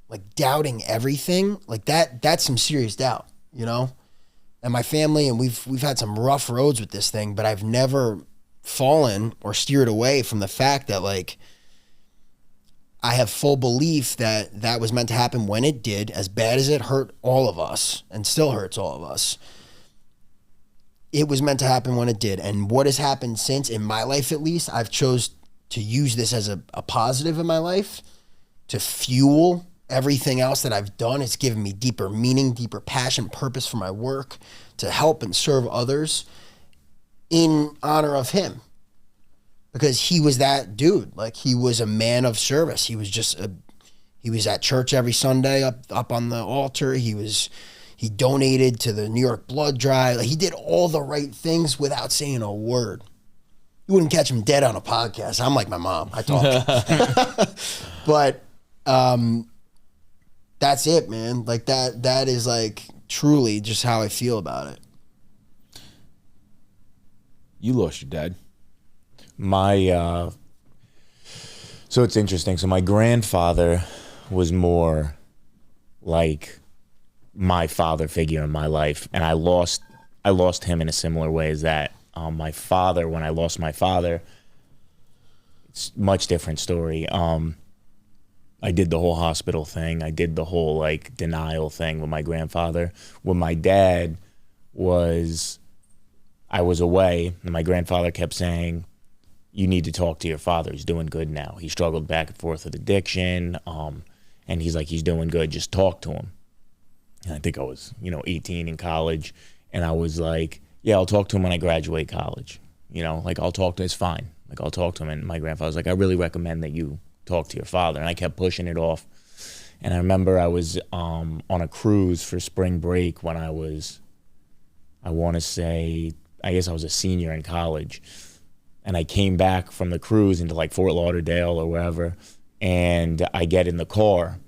like doubting everything, like that's some serious doubt, you know? And my family, and we've had some rough roads with this thing, but I've never fallen or steered away from the fact that like I have full belief that that was meant to happen when it did, as bad as it hurt all of us and still hurts all of us. It was meant to happen when it did. And what has happened since, in my life at least, I've chose to use this as a positive in my life to fuel everything else that I've done. It's given me deeper meaning, deeper passion, purpose for my work, to help and serve others in honor of him. Because he was that dude. Like, he was a man of service. He was just he was at church every Sunday up on the altar. He donated to the New York blood drive. Like, he did all the right things without saying a word. You wouldn't catch him dead on a podcast. I'm like my mom. I talk. But that's it, man. Like, that is like truly just how I feel about it. You lost your dad. So it's interesting. So my grandfather was more like my father figure in my life, and I lost him in a similar way as that. My father, when I lost my father, it's a much different story. I did the whole hospital thing. I did the whole like denial thing with my grandfather. When my dad I was away, and my grandfather kept saying, you need to talk to your father. He's doing good now. He struggled back and forth with addiction. And he's like, he's doing good. Just talk to him. And I think I was, 18 in college. And I was like, yeah, I'll talk to him when I graduate college. Like, I'll talk to him. It's fine. Like, I'll talk to him. And my grandfather was like, I really recommend that you talk to your father. And I kept pushing it off. And I remember I was on a cruise for spring break when I want to say, I guess I was a senior in college. And I came back from the cruise into like Fort Lauderdale or wherever, and I get in the car,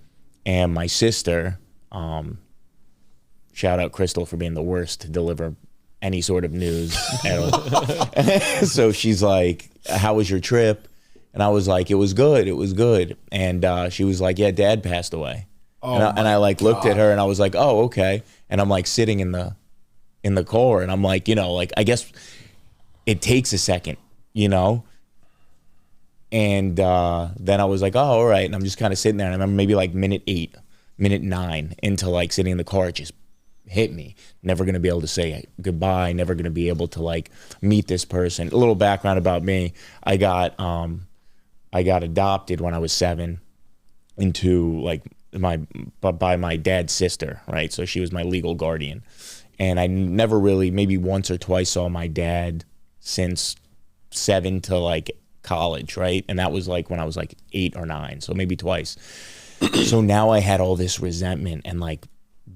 and my sister, shout out Crystal for being the worst to deliver any sort of news. So she's like, how was your trip? And I was like, it was good. And she was like, yeah, Dad passed away. And I like looked at her and I was like, oh, okay. And I'm like sitting in the car, and I'm like, like, I guess it takes a second. And then I was like, oh, all right. And I'm just kind of sitting there, and I remember maybe like minute 9 into like sitting in the car, it just hit me. Never going to be able to say goodbye, never going to be able to like meet this person. A little background about me. I got adopted when I was 7 into like by my dad's sister, right? So she was my legal guardian. And I never really, maybe once or twice saw my dad since 7 to like college, right? And that was like when I was like 8 or 9, so maybe twice. So now I had all this resentment and like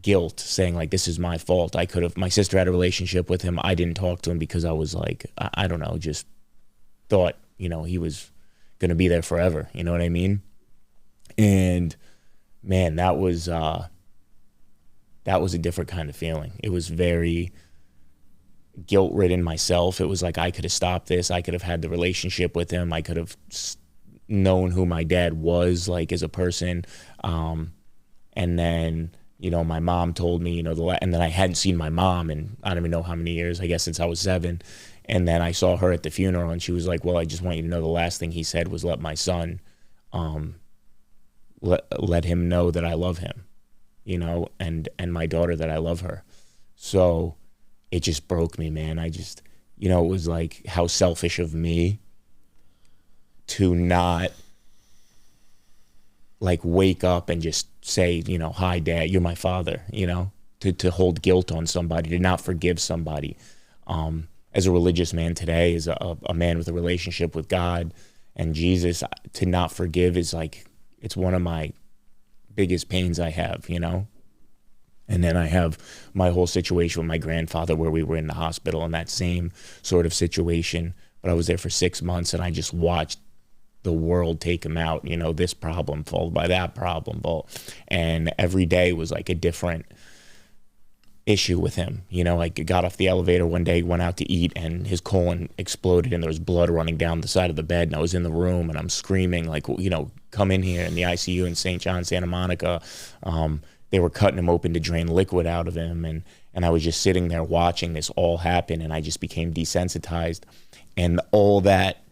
guilt, saying like, this is my fault. My sister had a relationship with him. I didn't talk to him because I was like, I don't know, just thought, he was gonna be there forever. You know what I mean? And man, that was a different kind of feeling. It was very guilt-ridden myself. It was like, I could have stopped this. I could have had the relationship with him. I could have known who my dad was like as a person. And then, my mom told me, and then I hadn't seen my mom in I don't even know how many years, I guess since I was 7. And then I saw her at the funeral, and she was like, well, I just want you to know the last thing he said was let my son, let him know that I love him, and my daughter that I love her. So it just broke me, man. I just, it was like how selfish of me to not like wake up and just say, hi, Dad, you're my father, to hold guilt on somebody, to not forgive somebody. As a religious man today, as a man with a relationship with God and Jesus, to not forgive is like, it's one of my biggest pains I have, And then I have my whole situation with my grandfather where we were in the hospital in that same sort of situation. But I was there for 6 months and I just watched the world take him out, this problem followed by that problem. And every day was like a different issue with him. I got off the elevator one day, went out to eat, and his colon exploded and there was blood running down the side of the bed. And I was in the room and I'm screaming like, come in here in the ICU in St. John, Santa Monica. They were cutting him open to drain liquid out of him. And I was just sitting there watching this all happen, and I just became desensitized. And all that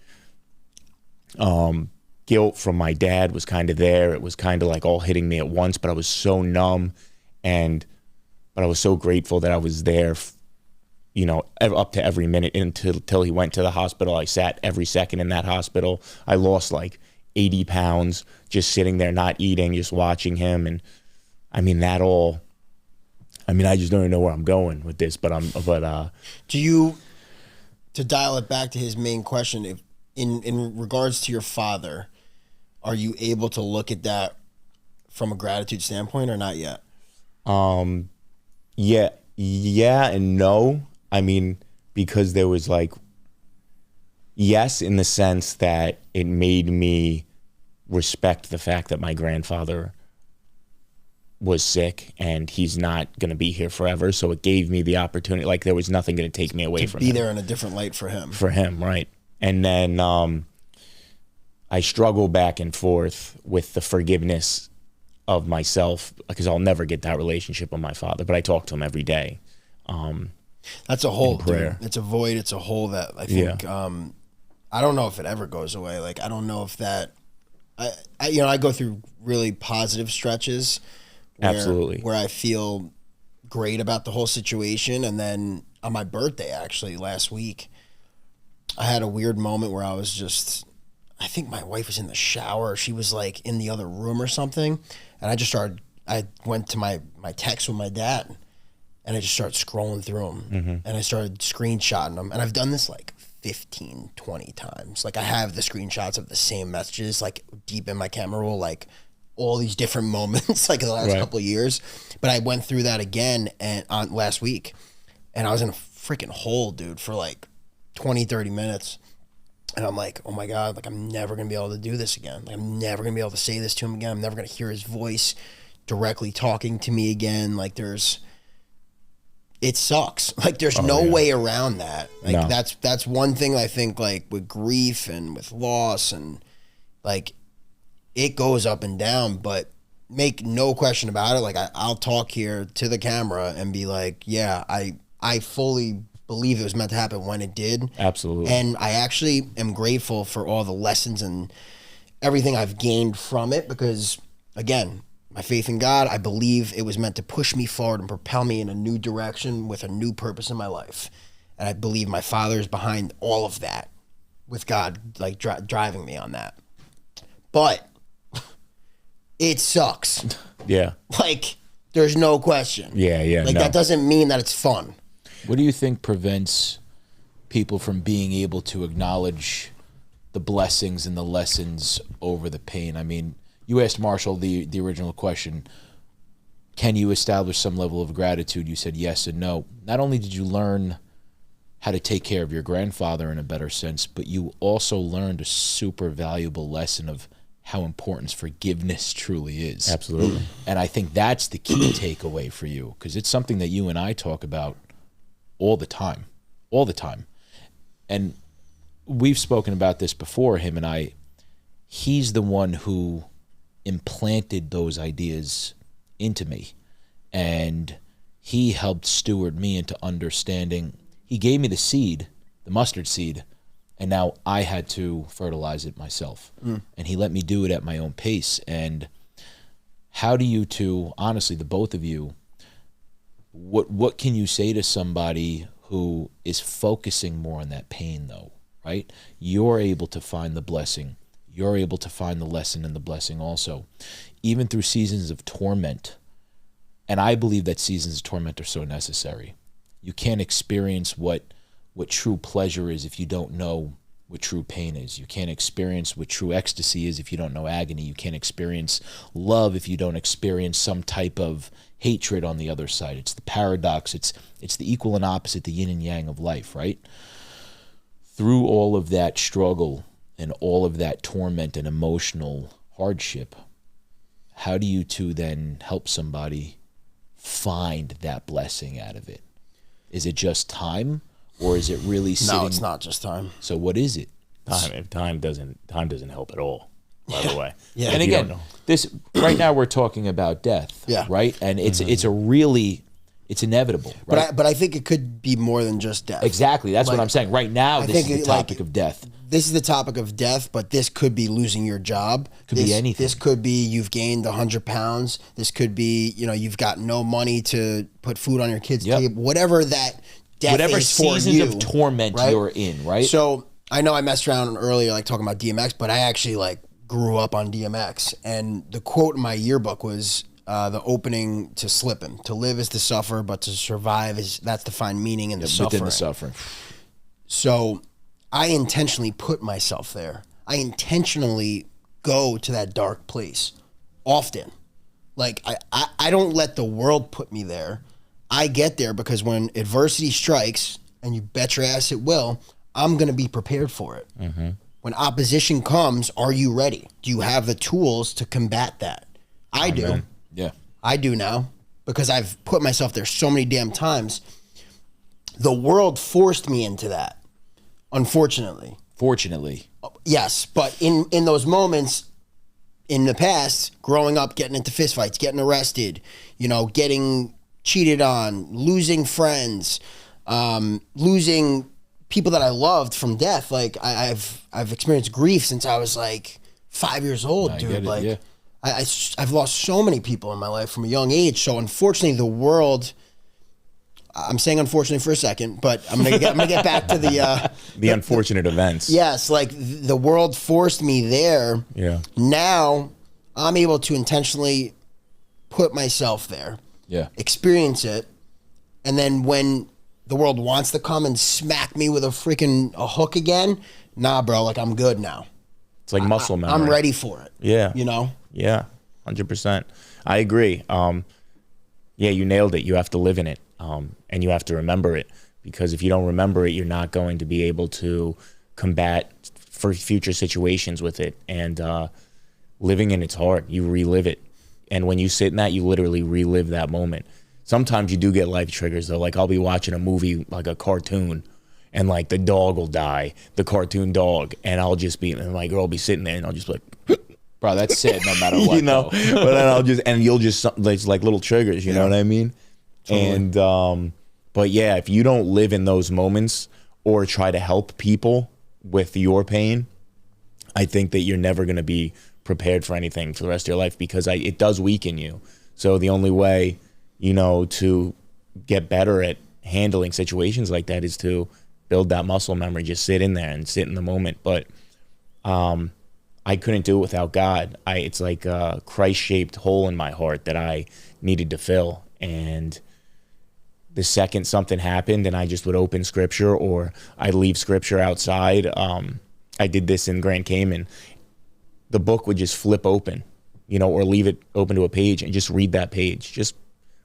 guilt from my dad was kind of there. It was kind of like all hitting me at once, but I was so numb, but I was so grateful that I was there, up to every minute until he went to the hospital. I sat every second in that hospital. I lost like 80 pounds just sitting there, not eating, just watching him. And I mean, I just don't even know where I'm going with this, do you, to dial it back to his main question, if in regards to your father, are you able to look at that from a gratitude standpoint or not yet? Yeah and no. I mean, because there was like, yes, in the sense that it made me respect the fact that my grandfather was sick and he's not going to be here forever. So it gave me the opportunity, like there was nothing going to take me away from him. Be there in a different light for him. For him, right. And then I struggle back and forth with the forgiveness of myself because I'll never get that relationship with my father, but I talk to him every day. That's a hole, dude. It's a void. It's a hole that I think, I don't know if it ever goes away. Like, I don't know if that, I go through really positive stretches where I feel great about the whole situation. And then on my birthday, actually, last week, I had a weird moment where I was just, I think my wife was in the shower. She was like in the other room or something. And I went to my text with my dad and I just started scrolling through them and I started screenshotting them. And I've done this like 15, 20 times. Like I have the screenshots of the same messages, like deep in my camera roll, like all these different moments, like in the last couple of years. But I went through that again on last week and I was in a freaking hole, dude, for like 20, 30 minutes. And I'm like, oh my God, like I'm never going to be able to do this again. Like I'm never going to be able to say this to him again. I'm never going to hear his voice directly talking to me again. Like it sucks. Like there's no way around that. Like that's one thing I think, like with grief and with loss, and like it goes up and down, but make no question about it. Like I'll talk here to the camera and be like, yeah, I fully believe it was meant to happen when it did. Absolutely. And I actually am grateful for all the lessons and everything I've gained from it because, again, my faith in God, I believe it was meant to push me forward and propel me in a new direction with a new purpose in my life. And I believe my father is behind all of that with God, like driving me on that. But it sucks. Yeah. Like, there's no question. Yeah. Like, that doesn't mean that it's fun. What do you think prevents people from being able to acknowledge the blessings and the lessons over the pain? I mean, you asked Marshall the original question, can you establish some level of gratitude? You said yes and no. Not only did you learn how to take care of your grandfather in a better sense, but you also learned a super valuable lesson of how important forgiveness truly is. Absolutely. And I think that's the key takeaway for you, because it's something that you and I talk about all the time. And we've spoken about this before, him and I. He's the one who implanted those ideas into me. And he helped steward me into understanding. He gave me the seed, the mustard seed, and now I had to fertilize it myself. And he let me do it at my own pace. And how do you two, honestly, the both of you, what can you say to somebody who is focusing more on that pain, though, right? You're able to find the blessing. You're able to find the lesson and the blessing also, even through seasons of torment. And I believe that seasons of torment are so necessary. You can't experience what true pleasure is if you don't know what true pain is. You can't experience what true ecstasy is if you don't know agony. You can't experience love if you don't experience some type of hatred on the other side. It's the paradox. It's the equal and opposite, the yin and yang of life, right? Through all of that struggle and all of that torment and emotional hardship, how do you two then help somebody find that blessing out of it? Is it just time, or is it really sitting? No, it's not just time. So what is it? Time doesn't help at all, by the way. Yeah. And again, this right now we're talking about death, Yeah. right? And it's inevitable, right? But I think it could be more than just death. Exactly. That's what Like, I'm saying. Right now, I this is think the it, like, topic of death. This is the topic of death, but this could be losing your job. Could be anything. This could be you've gained 100 pounds. This could be, you've got no money to put food on your kids' Yep. table. Whatever that death Whatever is for seasons you, of torment right? you're in, right? So I know I messed around earlier, like talking about DMX, but I actually like grew up on DMX. And the quote in my yearbook was the opening to Slippin'. To live is to suffer, but to survive that's to find meaning in the suffering. Within the suffering. So I intentionally put myself there. I intentionally go to that dark place often. Like I don't let the world put me there. I get there because when adversity strikes, and you bet your ass it will, I'm going to be prepared for it. Mm-hmm. When opposition comes, are you ready? Do you have the tools to combat that? I do. Yeah. I do now because I've put myself there so many damn times. The world forced me into that, unfortunately. Fortunately. Yes, but in those moments in the past, growing up, getting into fistfights, getting arrested, getting cheated on, losing friends, losing people that I loved from death. Like I've experienced grief since I was like 5 years old, dude. Get it, like yeah. I've lost so many people in my life from a young age. So unfortunately, the world. I'm saying unfortunately for a second, but I'm gonna get back to the unfortunate events. Yes, like the world forced me there. Yeah. Now I'm able to intentionally put myself there. Yeah. Experience it, and then when the world wants to come and smack me with a hook again, nah, bro. Like I'm good now. It's like muscle memory. I'm ready for it. Yeah. Yeah, 100%. I agree. Yeah, you nailed it. You have to live in it, and you have to remember it, because if you don't remember it, you're not going to be able to combat for future situations with it. And living in it's hard. You relive it, and when you sit in that, you literally relive that moment. Sometimes you do get life triggers though. Like I'll be watching a movie, like a cartoon, and like the dog will die, the cartoon dog, and I'll just be, and my girl will be sitting there, and I'll just be like. Bro, that's it no matter what. But then you'll just, it's like little triggers, you know what I mean? Totally. And, but yeah, if you don't live in those moments or try to help people with your pain, I think that you're never going to be prepared for anything for the rest of your life, because it does weaken you. So the only way, to get better at handling situations like that is to build that muscle memory, just sit in there and sit in the moment. But, I couldn't do it without God. It's like a Christ-shaped hole in my heart that I needed to fill. And the second something happened and I just would open scripture, or I'd leave scripture outside. I did this in Grand Cayman. The book would just flip open, or leave it open to a page and just read that page. Just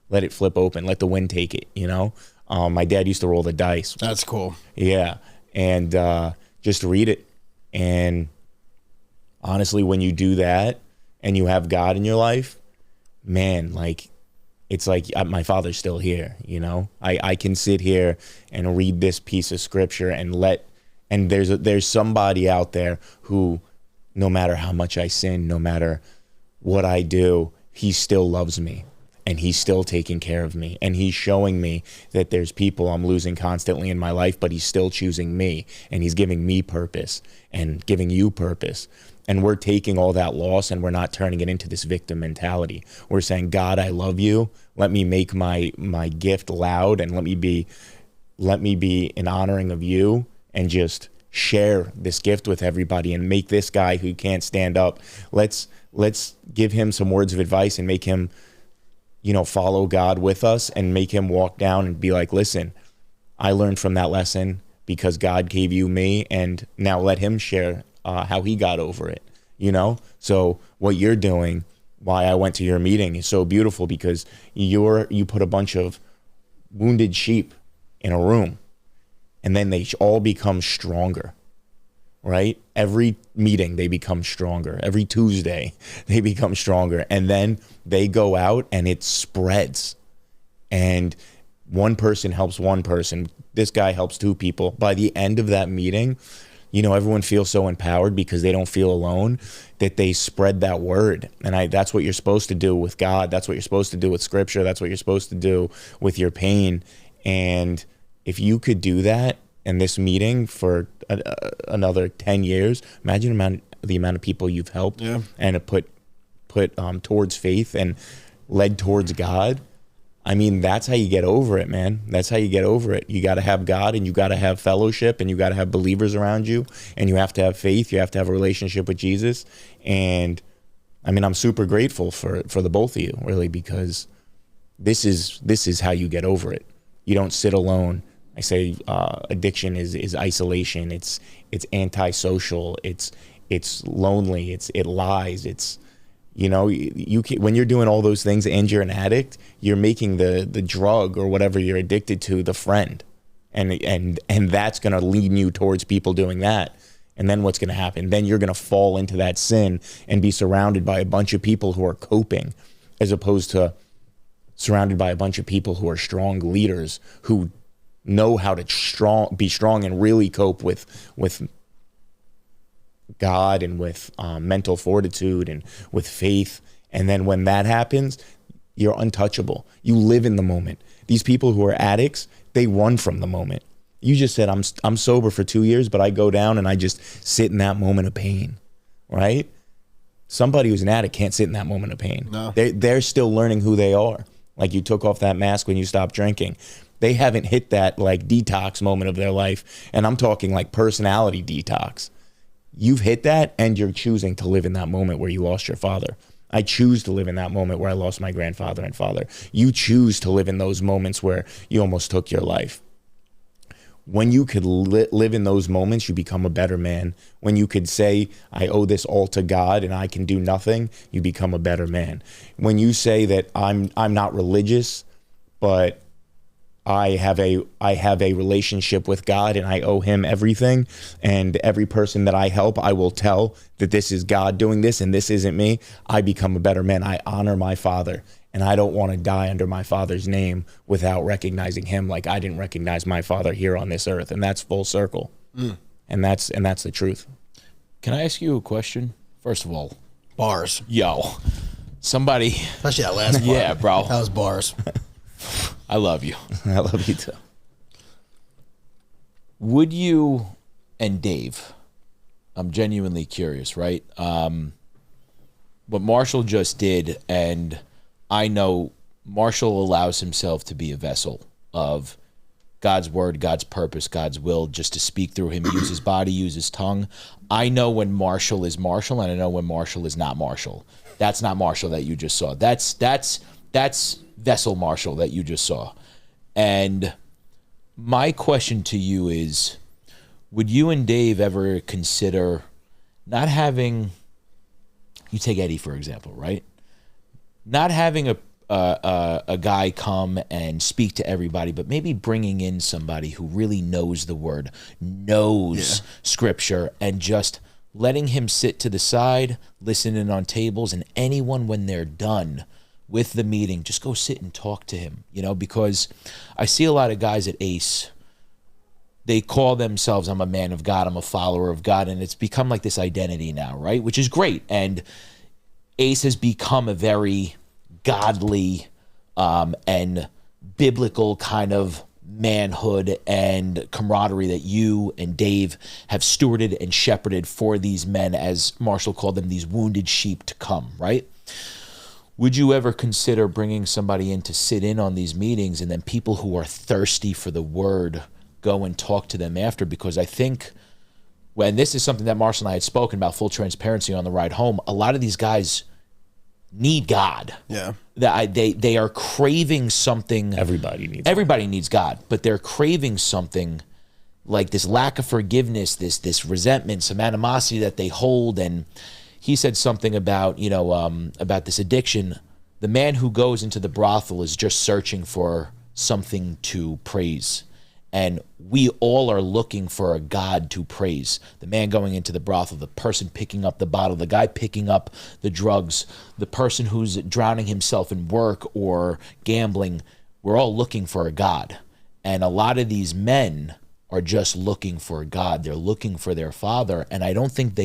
let it flip open. Let the wind take it, My dad used to roll the dice. that's cool. Yeah. And just read it. And honestly, when you do that and you have God in your life, man, like, it's like my Father's still here, I can sit here and read this piece of scripture and there's somebody out there who, no matter how much I sin, no matter what I do, he still loves me. and he's still taking care of me. And he's showing me that there's people I'm losing constantly in my life, but he's still choosing me, and he's giving me purpose and giving you purpose. And we're taking all that loss and we're not turning it into this victim mentality. We're saying, God, I love you. Let me make my gift loud, and let me be in honoring of you, and just share this gift with everybody and make this guy who can't stand up. Let's give him some words of advice and make him, follow God with us, and make him walk down and be like, listen, I learned from that lesson because God gave you me, and now let him share how he got over it, So what you're doing, why I went to your meeting, is so beautiful, because you put a bunch of wounded sheep in a room, and then they all become stronger, right? Every meeting, they become stronger. Every Tuesday, they become stronger. And then they go out and it spreads. And one person helps one person. This guy helps two people. By the end of that meeting, everyone feels so empowered because they don't feel alone, that they spread that word. And that's what you're supposed to do with God. That's what you're supposed to do with Scripture. That's what you're supposed to do with your pain. And if you could do that in this meeting for another 10 years, imagine the amount of people you've helped and put towards faith and led towards God. I mean, that's how you get over it, man. That's how you get over it. You got to have God, and you got to have fellowship, and you got to have believers around you, and you have to have faith. You have to have a relationship with Jesus. And I mean, I'm super grateful for the both of you, really, because this is how you get over it. You don't sit alone. I say addiction is isolation. It's antisocial. It's lonely. It lies. It's when you're doing all those things and you're an addict, you're making the drug or whatever you're addicted to the friend, and that's gonna lead you towards people doing that. And then what's gonna happen? Then you're gonna fall into that sin and be surrounded by a bunch of people who are coping, as opposed to surrounded by a bunch of people who are strong leaders who know how to be strong and really cope with God and with mental fortitude and with faith. And then when that happens, you're untouchable. You live in the moment. These people who are addicts, they run from the moment. You just said, I'm sober for 2 years, but I go down and I just sit in that moment of pain, right? Somebody who's an addict can't sit in that moment of pain. No. They're still learning who they are. Like, you took off that mask when you stopped drinking. They haven't hit that like detox moment of their life. And I'm talking like personality detox. You've hit that, and you're choosing to live in that moment where you lost your father. I choose to live in that moment where I lost my grandfather and father. You choose to live in those moments where you almost took your life. When you could live in those moments, you become a better man. When you could say, I owe this all to God and I can do nothing, you become a better man. When you say that I'm not religious, but I have a relationship with God and I owe him everything, and every person that I help, I will tell that this is God doing this and this isn't me, I become a better man. I honor my father, and I don't want to die under my father's name without recognizing him like I didn't recognize my father here on this earth. And that's full circle. And that's the truth. Can I ask you a question? First of all, Bars. Yo, somebody. Especially that last part. Yeah, bro. That was bars. I love you. I love you too. Would you and Dave, I'm genuinely curious, right? What Marshall just did, and I know Marshall allows himself to be a vessel of God's word, God's purpose, God's will, just to speak through him, use his body, use his tongue. I know when Marshall is Marshall, and I know when Marshall is not Marshall. That's not Marshall that you just saw. That's vessel Marshall that you just saw. And my question to you is, would you and Dave ever consider not having, you take Eddie for example, right? Not having a guy come and speak to everybody, but maybe bringing in somebody who really knows the word, knows scripture, and just letting him sit to the side, listening on tables, and anyone, when they're done with the meeting, just go sit and talk to him, because I see a lot of guys at Ace, they call themselves, I'm a man of God, I'm a follower of God, and it's become like this identity now, right? Which is great. And Ace has become a very godly and biblical kind of manhood and camaraderie that you and Dave have stewarded and shepherded for these men, as Marshall called them, these wounded sheep to come, right? Would you ever consider bringing somebody in to sit in on these meetings, and then people who are thirsty for the word go and talk to them after? Because I think, when this is something that Marshall and I had spoken about, full transparency on the ride home, a lot of these guys need God. Yeah. They are craving something. Everybody needs God, but they're craving something like this lack of forgiveness, this resentment, some animosity that they hold. And he said something about, about this addiction. The man who goes into the brothel is just searching for something to praise. And we all are looking for a God to praise. The man going into the brothel, the person picking up the bottle, the guy picking up the drugs, the person who's drowning himself in work or gambling. We're all looking for a God. And a lot of these men are just looking for a God. They're looking for their father. And I don't think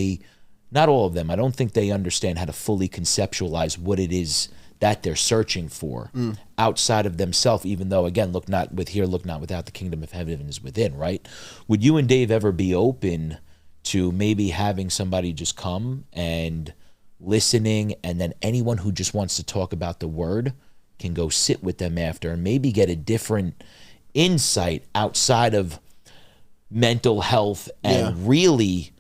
not all of them, I don't think they understand how to fully conceptualize what it is that they're searching for outside of themselves, even though, again, look not without, the kingdom of heaven is within, right? Would you and Dave ever be open to maybe having somebody just come and listening, and then anyone who just wants to talk about the word can go sit with them after and maybe get a different insight outside of mental health and really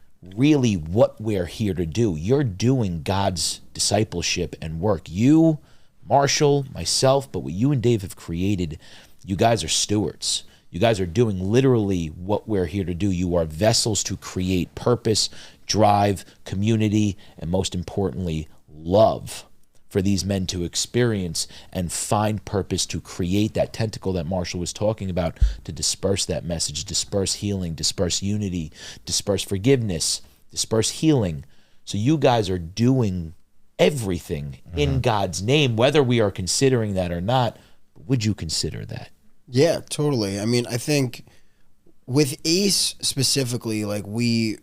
what we're here to do? You're doing God's discipleship and work. You, Marshall, myself, but what you and Dave have created, you guys are stewards. You guys are doing literally what we're here to do. You are vessels to create purpose, drive, community, and most importantly, love for these men to experience and find purpose to create that tentacle that Marshall was talking about, to disperse that message, disperse healing, disperse unity, disperse forgiveness, disperse healing. So you guys are doing everything in God's name, whether we are considering that or not. Would you consider that? Yeah, totally. I mean, I think with ACE specifically, like we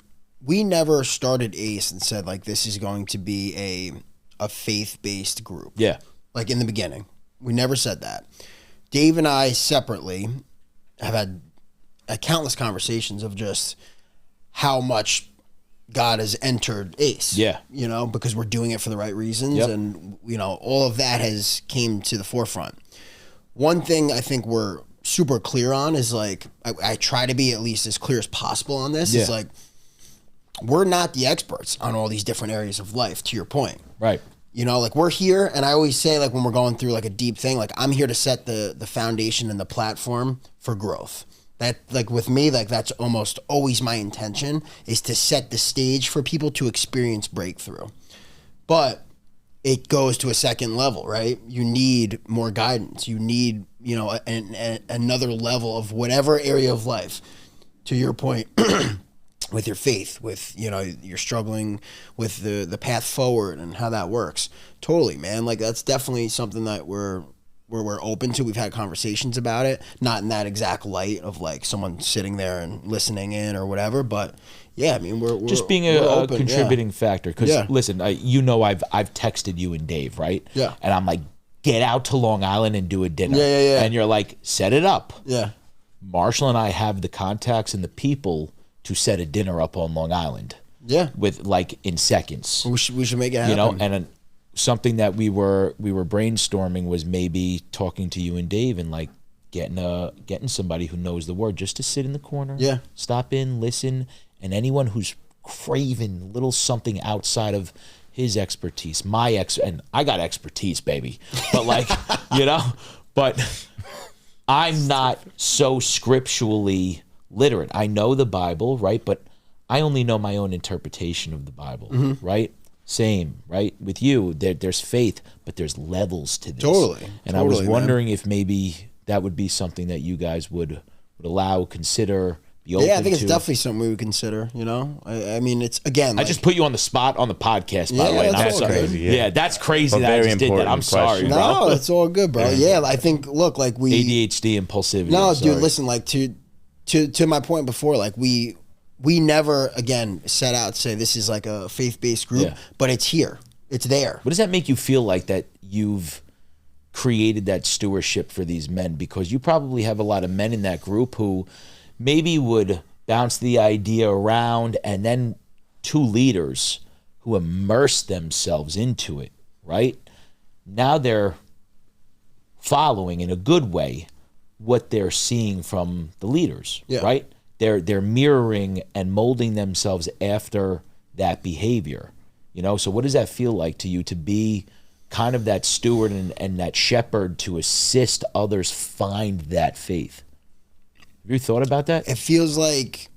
never started ACE and said like this is going to be a faith-based group. Yeah. Like in the beginning. We never said that. Dave and I separately have had countless conversations of just how much God has entered ACE. Yeah. Because we're doing it for the right reasons. Yep. And, all of that has came to the forefront. One thing I think we're super clear on is like, I try to be at least as clear as possible on this. Yeah. Is like, we're not the experts on all these different areas of life, to your point. Right. Like we're here, and I always say, like when we're going through like a deep thing, like I'm here to set the foundation and the platform for growth. That, like with me, like that's almost always my intention, is to set the stage for people to experience breakthrough. But it goes to a second level, right? You need more guidance. You need, another level of whatever area of life. To your point, with your faith, with, you're struggling with the path forward and how that works. Totally, man. Like that's definitely something that we're open to. We've had conversations about it, not in that exact light of like someone sitting there and listening in or whatever, but yeah, I mean, we're just being we're a open, contributing factor. Because listen, I've texted you and Dave, right? Yeah. And I'm like, get out to Long Island and do a dinner. Yeah. And you're like, set it up. Yeah. Marshall and I have the contacts and the people to set a dinner up on Long Island. Yeah. With like in seconds. We should make it happen. And something that we were brainstorming was maybe talking to you and Dave and like getting somebody who knows the word just to sit in the corner. Yeah. Stop in, listen, and anyone who's craving a little something outside of his expertise, and I got expertise, baby. But like, but I'm not so scripturally literate. I know the Bible, right? But I only know my own interpretation of the Bible, right? Same, right? With you, there's faith, but there's levels to this. Totally. And I was wondering if maybe that would be something that you guys would consider, be open to. Yeah, I think it's definitely something we would consider, I mean, it's, again, I just put you on the spot on the podcast, by the way. That's crazy. Yeah, that's crazy that I just did that. I'm sorry, bro. No, it's all good, bro. Yeah, I think, look, like ADHD, impulsivity. No, dude, listen, like to my point before, like we never, again, set out to say this is like a faith-based group, but it's here. It's there. What does that make you feel like that you've created that stewardship for these men? Because you probably have a lot of men in that group who maybe would bounce the idea around, and then two leaders who immerse themselves into it, right? Now they're following in a good way what they're seeing from the leaders, right? They're mirroring and molding themselves after that behavior, you know? So what does that feel like to you to be kind of that steward and that shepherd to assist others find that faith? Have you thought about that? It feels like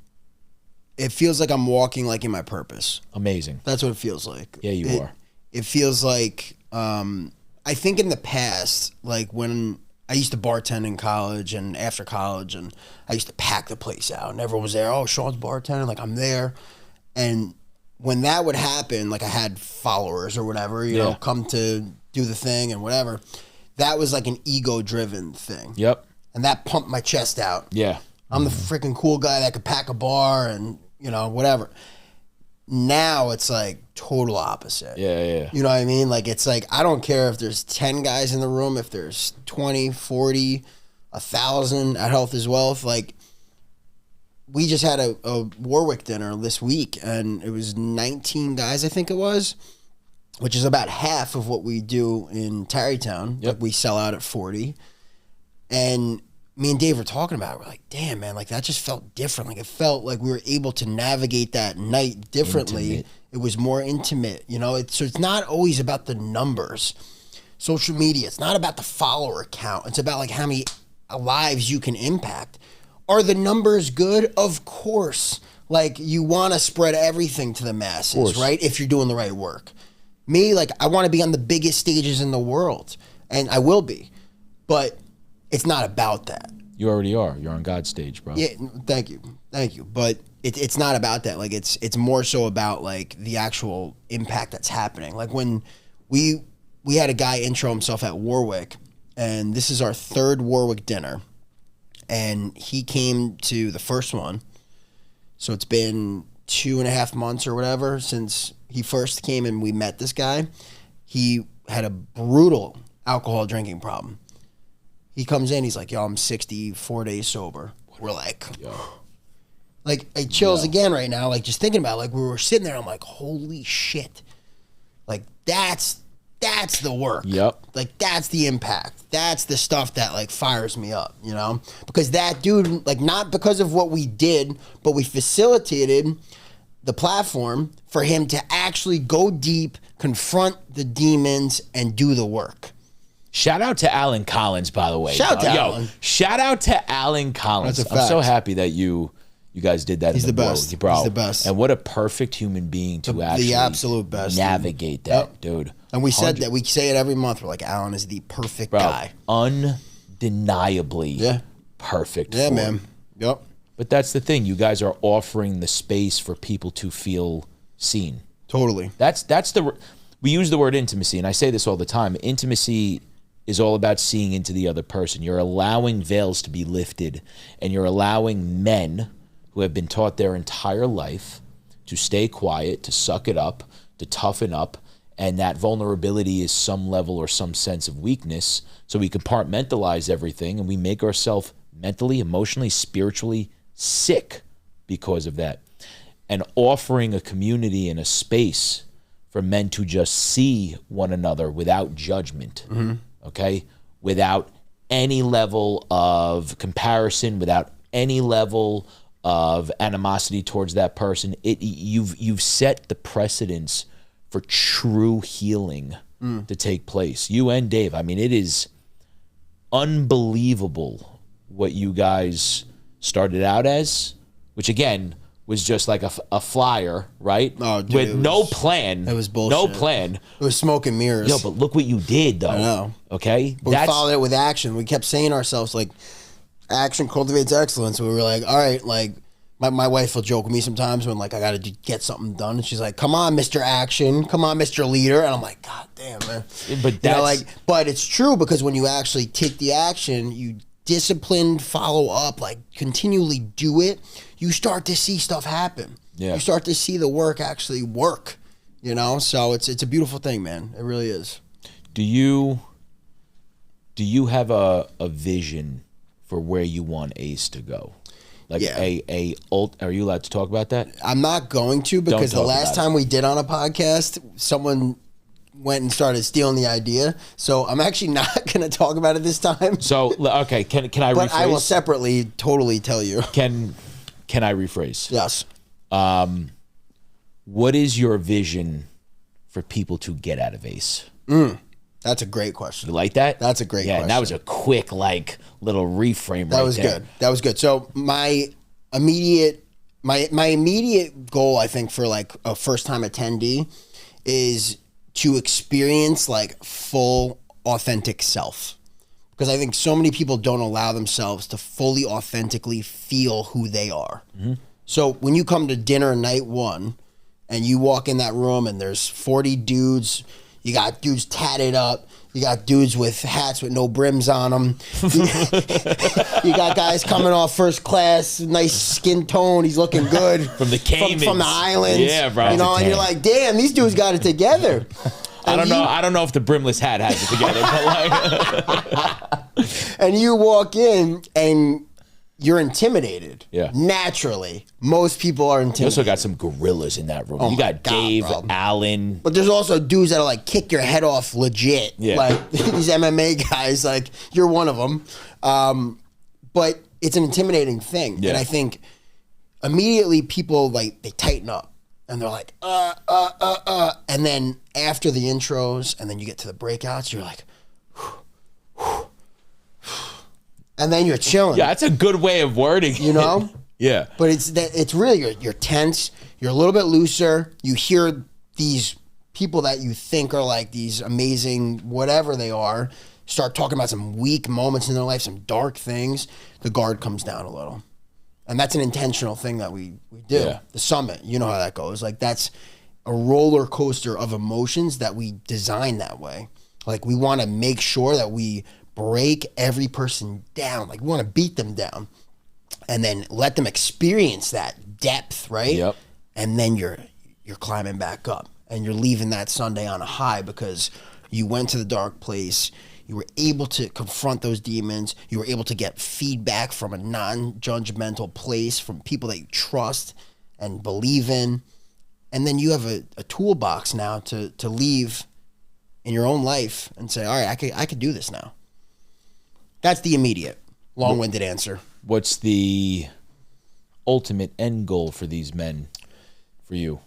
I'm walking like in my purpose. Amazing. That's what it feels like. Yeah, you are. It feels like, I think in the past, like when I used to bartend in college and after college, and I used to pack the place out and everyone was there. Oh, Sean's bartending, like I'm there. And when that would happen, like I had followers or whatever, you know, come to do the thing and whatever. That was like an ego-driven thing. Yep. And that pumped my chest out. Yeah. I'm the freaking cool guy that could pack a bar and, you know, whatever. Now it's like total opposite. Yeah. You know what I mean? Like, it's like, I don't care if there's 10 guys in the room, if there's 20, 40, 1,000 at Health is Wealth. Like, we just had a Warwick dinner this week, and it was 19 guys, I think it was, which is about half of what we do in Tarrytown. Yep. Like, we sell out at 40. And me and Dave were talking about it. We're like, damn, man, like that just felt different. Like it felt like we were able to navigate that night differently. Intimate. It was more intimate, you know? So it's not always about the numbers. Social media, it's not about the follower count. It's about like how many lives you can impact. Are the numbers good? Of course. Like you want to spread everything to the masses, right? If you're doing the right work. Me, like I want to be on the biggest stages in the world, and I will be. But it's not about that. You already are. You're on God's stage, bro. Yeah, thank you. But it's not about that. Like it's more so about like the actual impact that's happening. Like when we had a guy intro himself at Warwick, and this is our third Warwick dinner, and he came to the first one. So it's been 2.5 months or whatever since he first came and we met this guy. He had a brutal alcohol drinking problem. He comes in, he's like, yo, I'm 64 days sober. We're like, like, it chills again right now, like, just thinking about it. Like, we were sitting there, I'm like, holy shit. Like, that's the work. Yep. Like, that's the impact. That's the stuff that, like, fires me up, you know? Because that dude, like, not because of what we did, but we facilitated the platform for him to actually go deep, confront the demons, and do the work. Shout out to Alan Collins, by the way. Shout out to Alan. Shout out to Alan Collins. That's a I'm so fact. happy that you guys did that. He's in the row, best. bro. He's the best. And what a perfect human being to actually The absolute best. navigate that, dude. And we said that. We say it every month. We're like, Alan is the perfect Bro, guy. undeniably perfect. Yeah, for man. him. Yep. But that's the thing. You guys are offering the space for people to feel seen. Totally. We use the word intimacy, and I say this all the time. Intimacy is all about seeing into the other person. You're allowing veils to be lifted, and you're allowing men who have been taught their entire life to stay quiet, to suck it up, to toughen up, and that vulnerability is some level or some sense of weakness. So we compartmentalize everything, and we make ourselves mentally, emotionally, spiritually sick because of that. And offering a community and a space for men to just see one another without judgment, okay? Without any level of comparison, without any level of animosity towards that person. You've set the precedence for true healing to take place. You and Dave, I mean, it is unbelievable what you guys started out as, which again was just like a flyer, right? Oh, dude, with no plan. It was bullshit. No plan. It was smoke and mirrors. Yo, but look what you did, though. I know. Okay? But we followed it with action. We kept saying to ourselves, like, action cultivates excellence. We were like, all right, like, my wife will joke with me sometimes when, like, I got to get something done. And she's like, come on, Mr. Action. Come on, Mr. Leader. And I'm like, God damn, man. But that's... but it's true, because when you actually take the action, you disciplined, follow up, like, continually do it, you start to see stuff happen. Yeah. You start to see the work actually work, you know? So it's a beautiful thing, man. It really is. Do you Do you have a vision for where you want Ace to go? Like are you allowed to talk about that? I'm not going to, because the last time we did on a podcast, someone went and started stealing the idea. So I'm actually not going to talk about it this time. So, okay, can I rephrase? But I will separately totally tell you. Can I rephrase? Yes. What is your vision for people to get out of Ace? That's a great question. You like that? That's a great question. Yeah, that was a quick, little reframe That was good. That was good. So my immediate goal, I think, for a first-time attendee is to experience full authentic self, because I think so many people don't allow themselves to fully authentically feel who they are. Mm-hmm. So when you come to dinner night one and you walk in that room and there's 40 dudes, you got dudes tatted up, you got dudes with hats with no brims on them. You got guys coming off first class, nice skin tone. He's looking good from the Caymans, from the islands. Yeah, bro. And you're like, damn, these dudes got it together. I don't know if the brimless hat has it together, but and you walk in and you're intimidated. Yeah. Naturally, most people are intimidated. You also got some gorillas in that room. You got Dave, Allen. But there's also dudes that'll kick your head off legit. Yeah. These MMA guys, you're one of them. But it's an intimidating thing. Yeah. And I think immediately people they tighten up and they're like, and then after the intros and then you get to the breakouts, you're like, and then you're chilling. Yeah, that's a good way of wording it. Yeah. But it's really, you're tense. You're a little bit looser. You hear these people that you think are these amazing, whatever they are, start talking about some weak moments in their life, some dark things. The guard comes down a little. And that's an intentional thing that we do. Yeah. The summit, you know how that goes. That's a roller coaster of emotions that we design that way. We want to make sure that we break every person down. We want to beat them down and then let them experience that depth, right? Yep. And then you're climbing back up and you're leaving that Sunday on a high because you went to the dark place. You were able to confront those demons. You were able to get feedback from a non-judgmental place from people that you trust and believe in. And then you have a toolbox now to leave in your own life and say, all right, I could do this now. That's the immediate, long-winded answer. What's the ultimate end goal for these men, for you?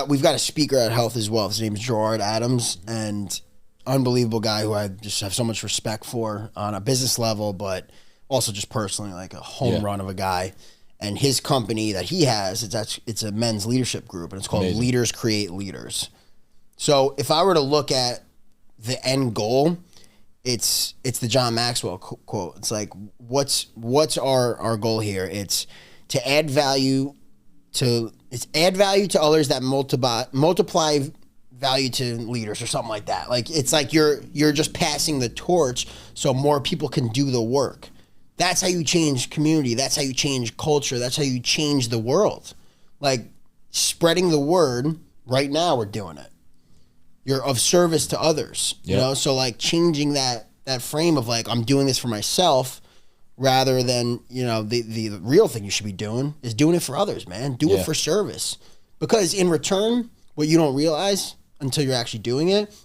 We've got a speaker at Health as well. His name's Gerard Adams, and unbelievable guy who I just have so much respect for on a business level, but also just personally, a home run of a guy. And his company that he has, it's a men's leadership group, and it's called Amazing. Leaders Create Leaders. So if I were to look at the end goal, it's the John Maxwell quote. It's what's our goal here? It's to add value to others that multiply value to leaders or something like that. You're just passing the torch so more people can do the work. That's how you change community. That's how you change culture. That's how you change the world. Spreading the word. Right now we're doing it. You're of service to others, you know? So changing that frame of I'm doing this for myself rather than, the real thing you should be doing is doing it for others, man. Do it for service. Because in return, what you don't realize until you're actually doing it,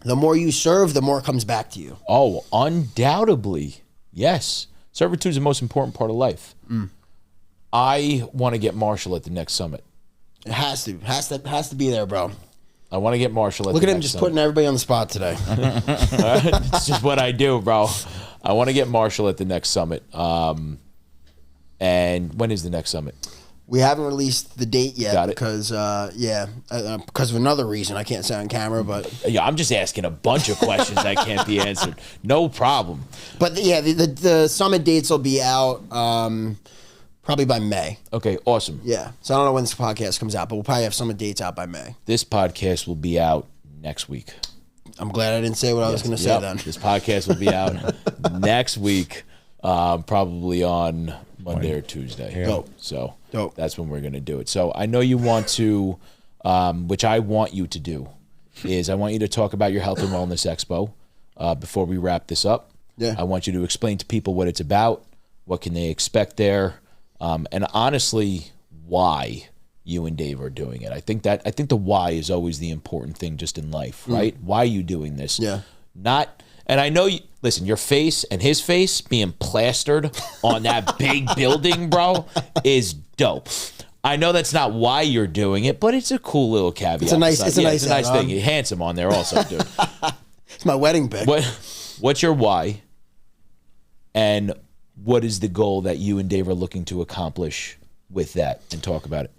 the more you serve, the more comes back to you. Oh, undoubtedly. Yes. Servitude is the most important part of life. I want to get Marshall at the next summit. It has to be there, bro. I want to get Marshall at Look the at him next just summit. putting everybody on the spot today. It's just what I do, bro. I want to get Marshall at the next summit. And when is the next summit? We haven't released the date yet. Got it. Because, because of another reason I can't say on camera, but... Yeah, I'm just asking a bunch of questions that can't be answered. No problem. But, the summit dates will be out probably by May. Okay, awesome. Yeah. So I don't know when this podcast comes out, but we'll probably have summit dates out by May. This podcast will be out next week. I'm glad I didn't say what I was going to say then. This podcast will be out next week, probably on Monday or Tuesday. Yeah. Dope. So Dope. That's when we're going to do it. So I know you want to, which I want you to do, is I want you to talk about your Health and Wellness Expo before we wrap this up. Yeah. I want you to explain to people what it's about, what can they expect there, and honestly, why you and Dave are doing it. I think the why is always the important thing just in life, right? Why are you doing this? Yeah. And I know, listen, your face and his face being plastered on that big building, bro, is dope. I know that's not why you're doing it, but it's a cool little caveat. It's a nice thing. You're handsome on there also, dude. It's my wedding pic. What's your why? And what is the goal that you and Dave are looking to accomplish with that, and talk about it?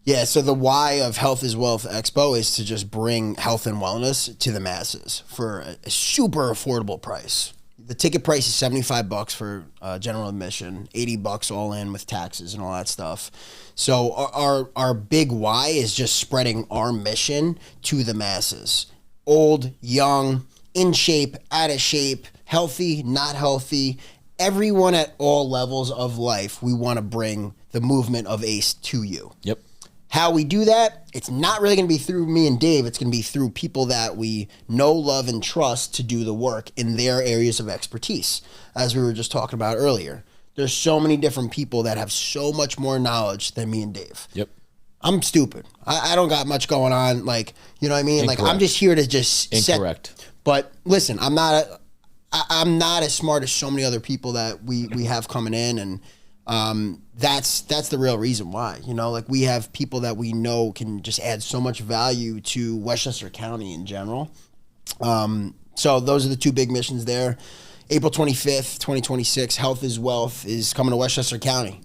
Yeah, so the why of Health is Wealth Expo is to just bring health and wellness to the masses for a super affordable price. The ticket price is $75 for general admission, $80 all in with taxes and all that stuff. So our big why is just spreading our mission to the masses. Old, young, in shape, out of shape, healthy, not healthy, everyone at all levels of life, we want to bring the movement of ACE to you. Yep. How we do that, it's not really going to be through me and Dave. It's going to be through people that we know, love, and trust to do the work in their areas of expertise, as we were just talking about earlier. There's so many different people that have so much more knowledge than me and Dave. Yep. I'm stupid. I don't got much going on. Like, you know what I mean? Incorrect. Like, I'm just here to just Incorrect. But listen, I'm not as smart as so many other people that we have coming in, and that's the real reason why. You know, like, we have people that we know can just add so much value to Westchester County in general. So those are the two big missions there. April 25th, 2026, Health is Wealth is coming to Westchester County.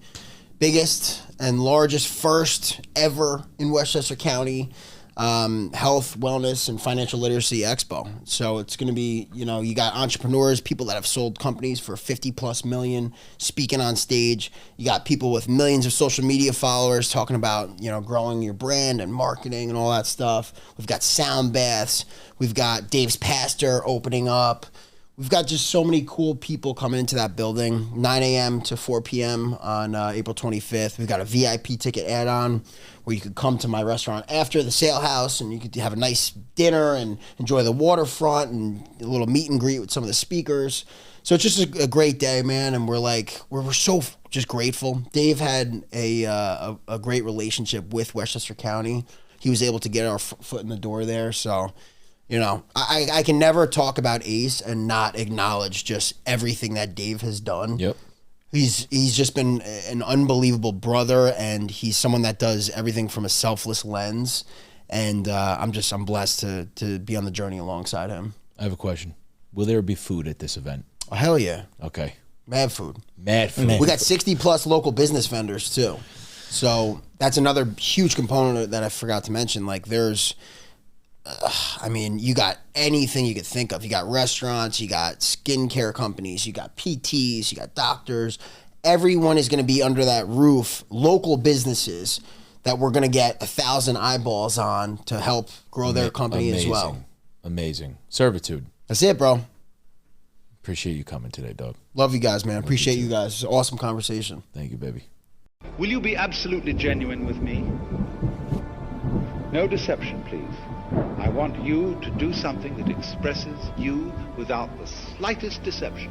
Biggest and largest, first ever in Westchester County health, wellness, and financial literacy expo. So it's going to be, you know, you got entrepreneurs, people that have sold companies for 50 plus million speaking on stage. You got people with millions of social media followers talking about, you know, growing your brand and marketing and all that stuff. We've got sound baths. We've got Dave's Pastor opening up. We've got just so many cool people coming into that building, 9 a.m. to 4 p.m. on April 25th. We've got a VIP ticket add-on where you could come to my restaurant after the sale house, and you could have a nice dinner and enjoy the waterfront and a little meet and greet with some of the speakers. So it's just a great day, man, and we're so just grateful. Dave had a great relationship with Westchester County. He was able to get our foot in the door there, so... You know, I can never talk about ACE and not acknowledge just everything that Dave has done. Yep. He's just been an unbelievable brother, and he's someone that does everything from a selfless lens. And I'm blessed to be on the journey alongside him. I have a question. Will there be food at this event? Oh, hell yeah. Okay. Mad food. Mad food. We got 60 plus local business vendors too. So that's another huge component that I forgot to mention. Like, there's... I mean, you got anything you could think of. You got restaurants, you got skincare companies, you got PTs, you got doctors. Everyone is going to be under that roof, local businesses that we're going to get 1,000 eyeballs on to help grow their company as well. Amazing. Servitude. That's it, bro. Appreciate you coming today, dog. Love you guys, man. Appreciate you guys. It's an awesome conversation. Thank you, baby. Will you be absolutely genuine with me? No deception, please. I want you to do something that expresses you without the slightest deception.